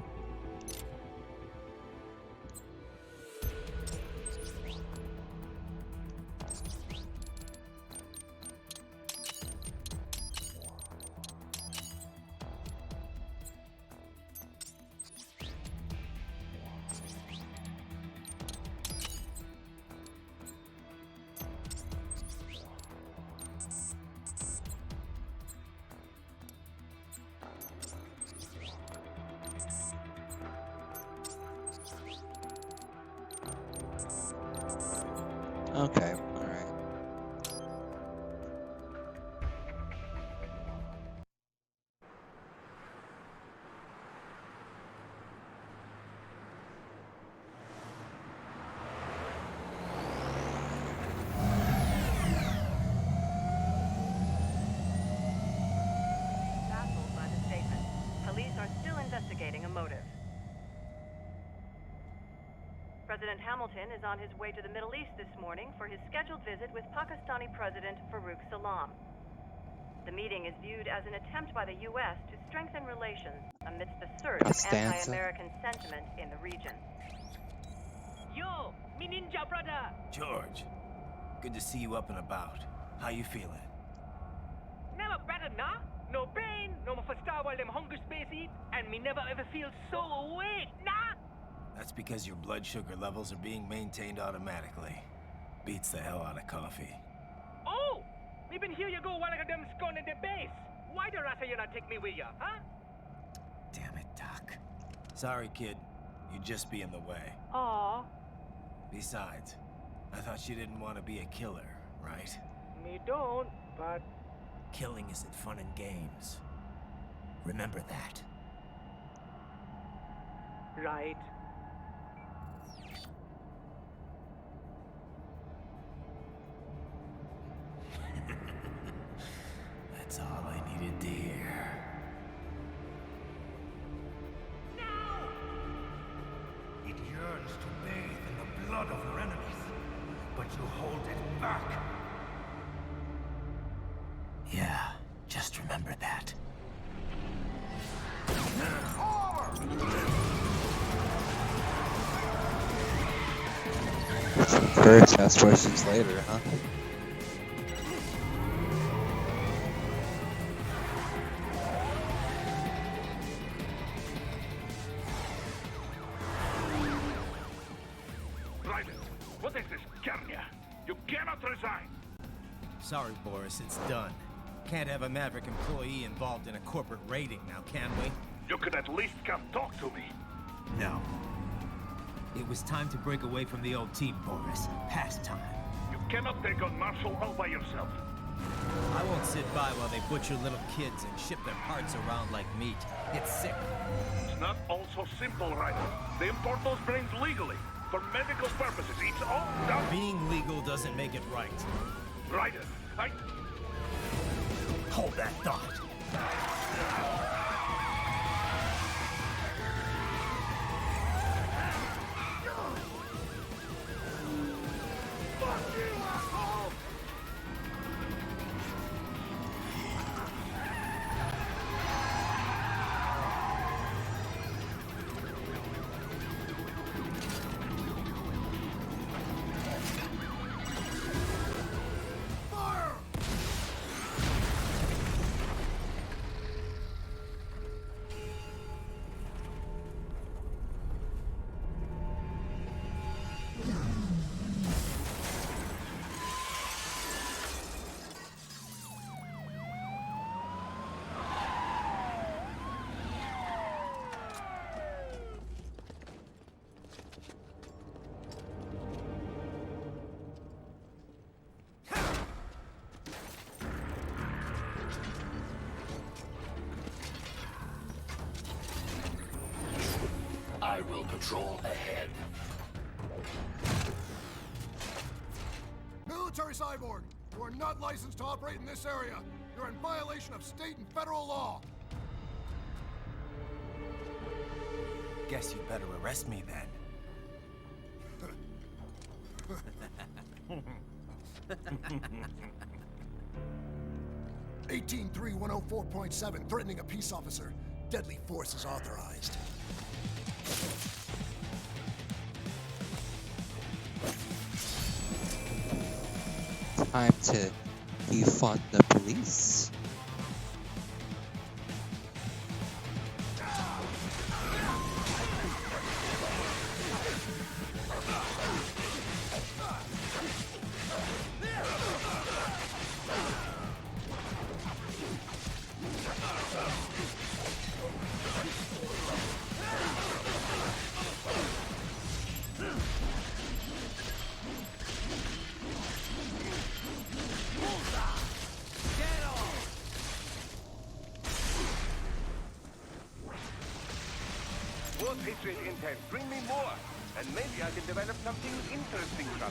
Okay, alright. Baffled by the statement. Police are still investigating a motive. President Hamilton is on his way to the Middle East this morning for his scheduled visit with Pakistani President Farouk Salam. The meeting is viewed as an attempt by the U.S. to strengthen relations amidst the surge of anti-American sentiment in the region. Yo, me ninja brother! George, good to see you up and about. How you feeling? Never better, nah? No pain, no more star while them hunger space eat, and me never ever feel so awake, nah? That's because your blood sugar levels are being maintained automatically. Beats the hell out of coffee. Oh! Me been here you go while I got them scone in the base. Why the rasta you not take me with ya, huh? Damn it, Doc. Sorry, kid. You'd just be in the way. Aw. Besides, I thought you didn't want to be a killer, right? Me don't, but... Killing isn't fun and games. Remember that. Right. That's all I needed to hear. It yearns to bathe in the blood of your enemies, but you hold it back. Yeah, just remember that. First aspirations later, huh? Private, what is this, Garnia? You cannot resign! Sorry, Boris, it's done. Can't have a Maverick employee involved in a corporate raiding now, can we? You could at least come talk to me. No. It was time to break away from the old team, Boris. Past time. You cannot take on Marshall all by yourself. I won't sit by while they butcher little kids and ship their parts around like meat. It's sick. It's not all so simple, Ryder. They import those brains legally. For medical purposes, it's all done. Being legal doesn't make it right. Ryder, Hold that thought. I will patrol ahead. Military Cyborg, you are not licensed to operate in this area. You're in violation of state and federal law. Guess you better arrest me then. 183-104.7, threatening a peace officer. Deadly force is authorized. Time to defund the police. More Patriot intel. Bring me more. And maybe I can develop something interesting from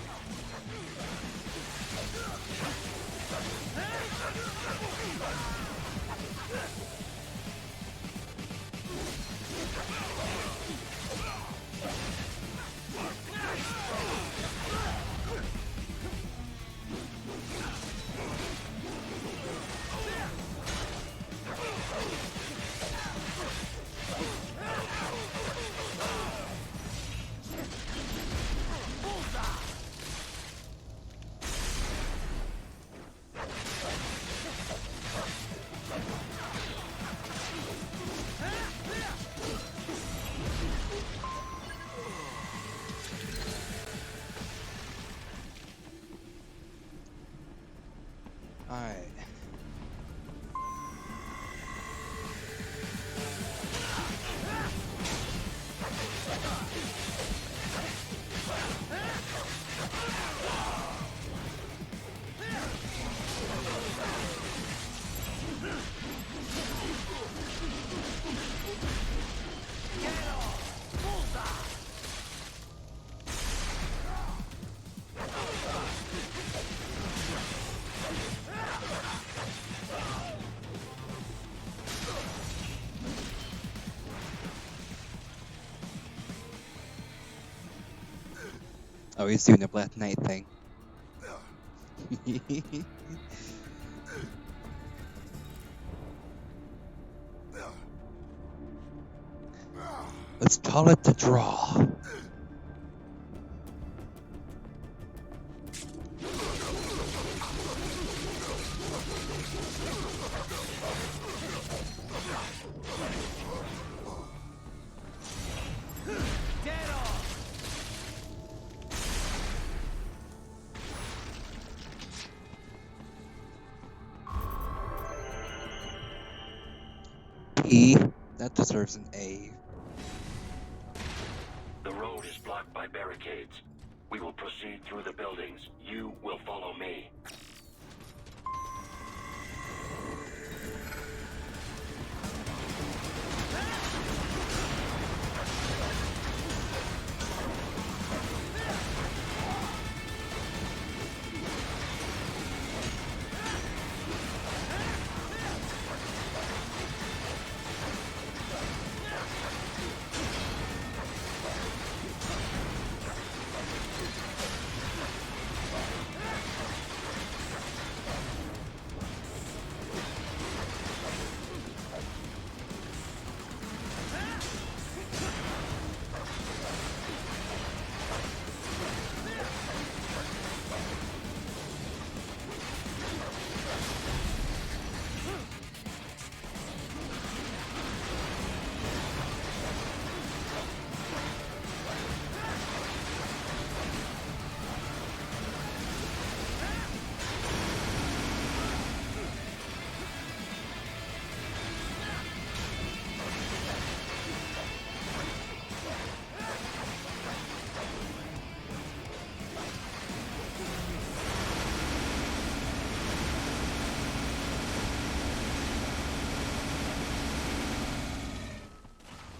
Alright. Oh, he's doing the Black Knight thing. Let's call it the draw. E, that deserves an A. The road is blocked by barricades. We will proceed through the buildings. You will follow me.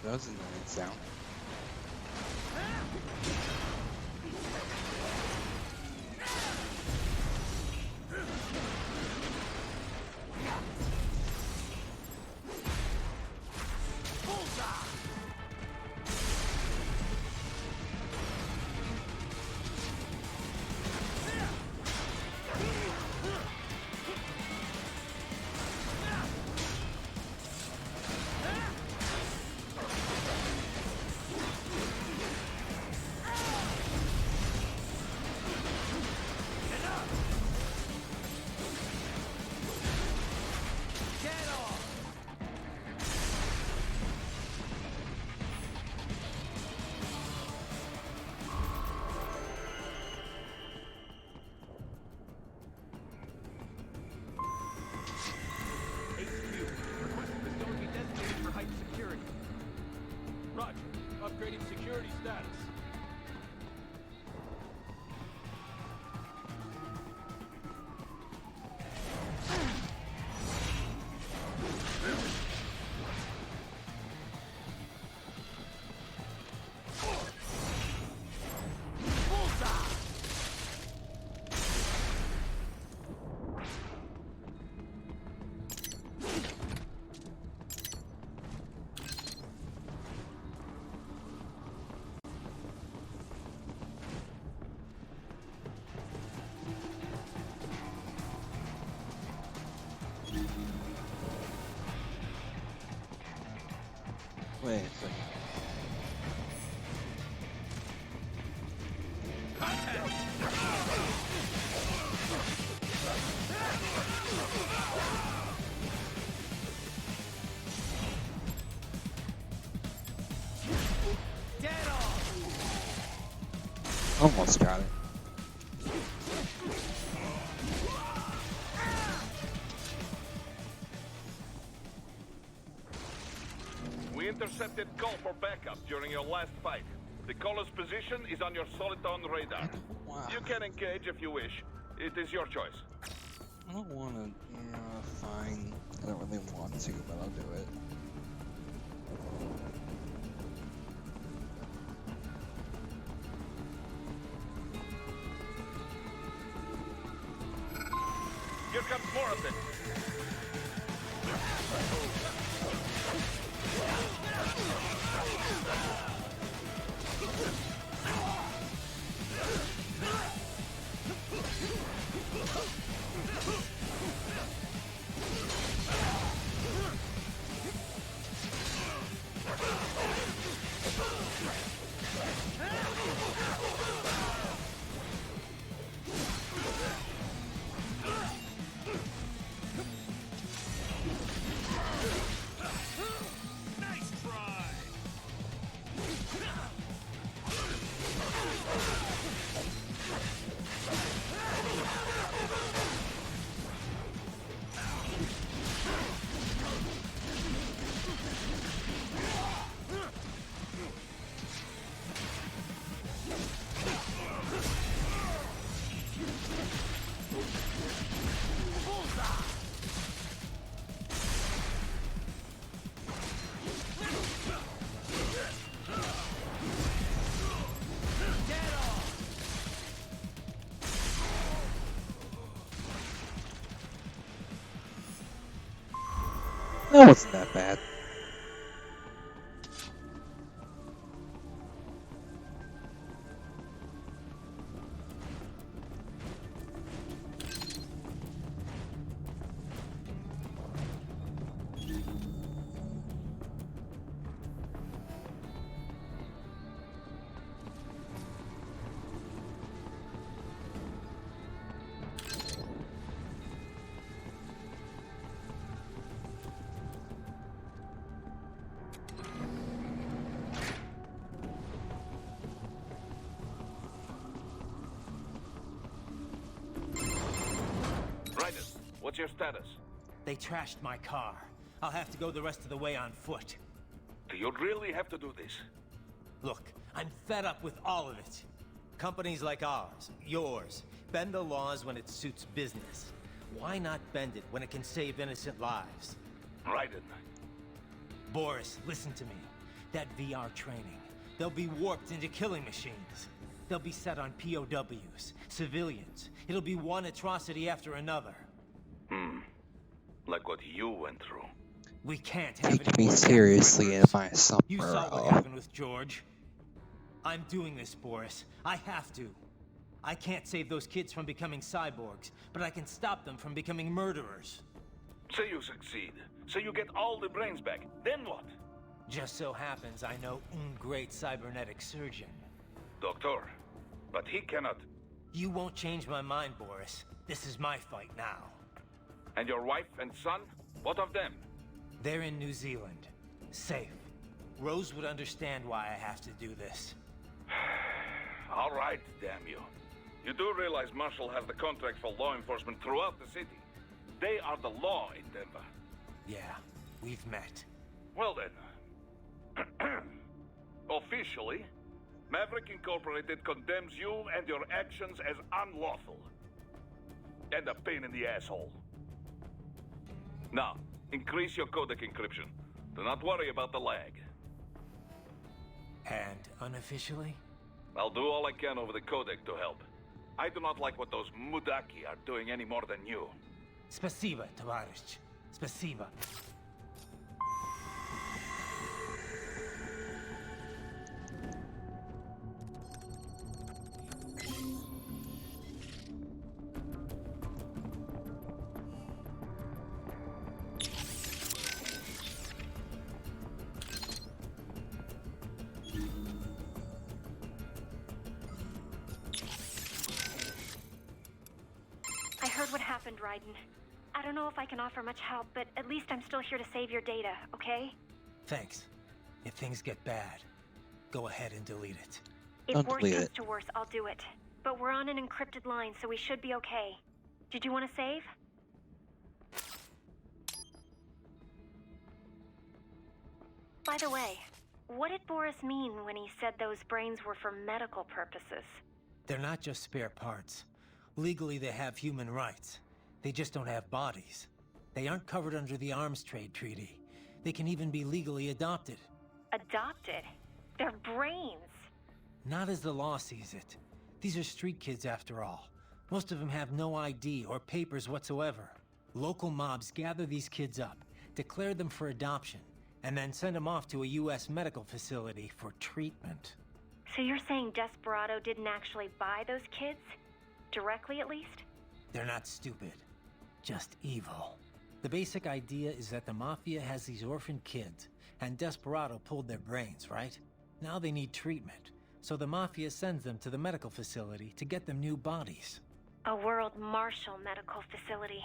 That was an annoying sound. Upgrading security status. Wait a second. Almost got it. We intercepted call for backup during your last fight. The caller's position is on your Soliton radar. You can engage if you wish. It is your choice. I don't want to. Fine. I don't really want to, but I'll do it. Here comes more of it. That wasn't that bad. What's your status? They trashed my car. I'll have to go the rest of the way on foot. Do you really have to do this? Look, I'm fed up with all of it. Companies like ours, yours, bend the laws when it suits business. Why not bend it when it can save innocent lives? Raiden. Boris, listen to me. That VR training. They'll be warped into killing machines. They'll be set on POWs, civilians. It'll be one atrocity after another. Like what you went through. We can't have Take any me more seriously members. if I You somewhere saw what else. happened with George. I'm doing this, Boris. I have to. I can't save those kids from becoming cyborgs, but I can stop them from becoming murderers. Say you succeed. Say you get all the brains back. Then what? Just so happens I know un great cybernetic surgeon. Doctor. But he cannot. You won't change my mind, Boris. This is my fight now. And your wife and son? What of them? They're in New Zealand. Safe. Rose would understand why I have to do this. All right, damn you. You do realize Marshall has the contract for law enforcement throughout the city. They are the law in Denver. Yeah, we've met. Well then. Officially, Maverick Incorporated condemns you and your actions as unlawful. And a pain in the asshole. Now, increase your codec encryption. Do not worry about the lag. And unofficially? I'll do all I can over the codec to help. I do not like what those Mudaki are doing any more than you. Spasiba, Tavarish. Spasiba. I heard what happened, Raiden. I don't know if I can offer much help, but at least I'm still here to save your data, okay? Thanks. If things get bad, go ahead and delete it. If worse comes to worse, I'll do it. But we're on an encrypted line, so we should be okay. Did you want to save? By the way, what did Boris mean when he said those brains were for medical purposes? They're not just spare parts. Legally, they have human rights. They just don't have bodies. They aren't covered under the Arms Trade Treaty. They can even be legally adopted. Adopted? They're brains. Not as the law sees it. These are street kids after all. Most of them have no ID or papers whatsoever. Local mobs gather these kids up, declare them for adoption, and then send them off to a U.S. medical facility for treatment. So you're saying Desperado didn't actually buy those kids? Directly, at least? They're not stupid, just evil. The basic idea is that the Mafia has these orphaned kids, and Desperado pulled their brains, right? Now they need treatment, so the Mafia sends them to the medical facility to get them new bodies. A World Marshal medical facility.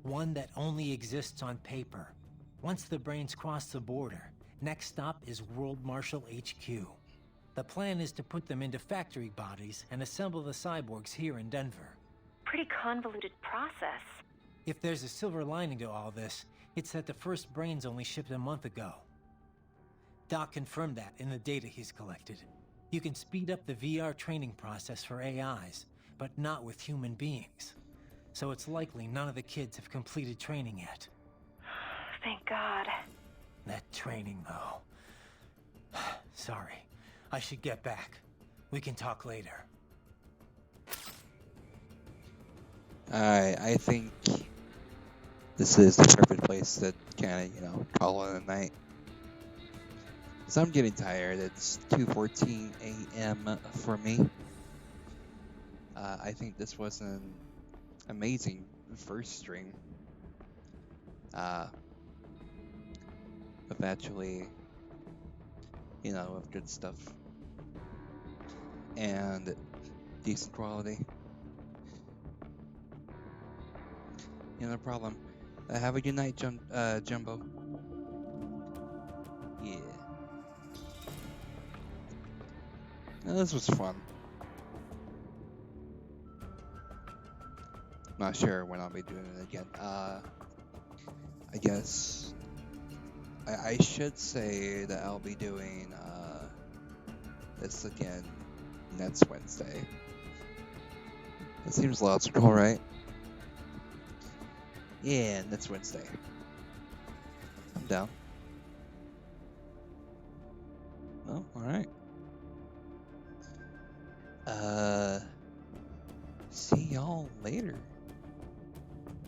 One that only exists on paper. Once the brains cross the border, next stop is World Marshal HQ. The plan is to put them into factory bodies and assemble the cyborgs here in Denver. Pretty convoluted process. If there's a silver lining to all this, it's that the first brains only shipped a month ago. Doc confirmed that in the data he's collected. You can speed up the VR training process for AIs, but not with human beings. So it's likely none of the kids have completed training yet. Thank God. That training, though. Sorry. I should get back. We can talk later. Alright, I think this is the perfect place to kind of, call it a night. So I'm getting tired. It's 2:14 a.m. for me. I think this was an amazing first stream. Of actually, of good stuff. And decent quality. No problem. Have a good night, Jumbo. Yeah. This was fun. Not sure when I'll be doing it again. I guess I should say that I'll be doing this again next Wednesday. That seems logical, right? Yeah, next Wednesday. I'm down. Oh, all right. See y'all later.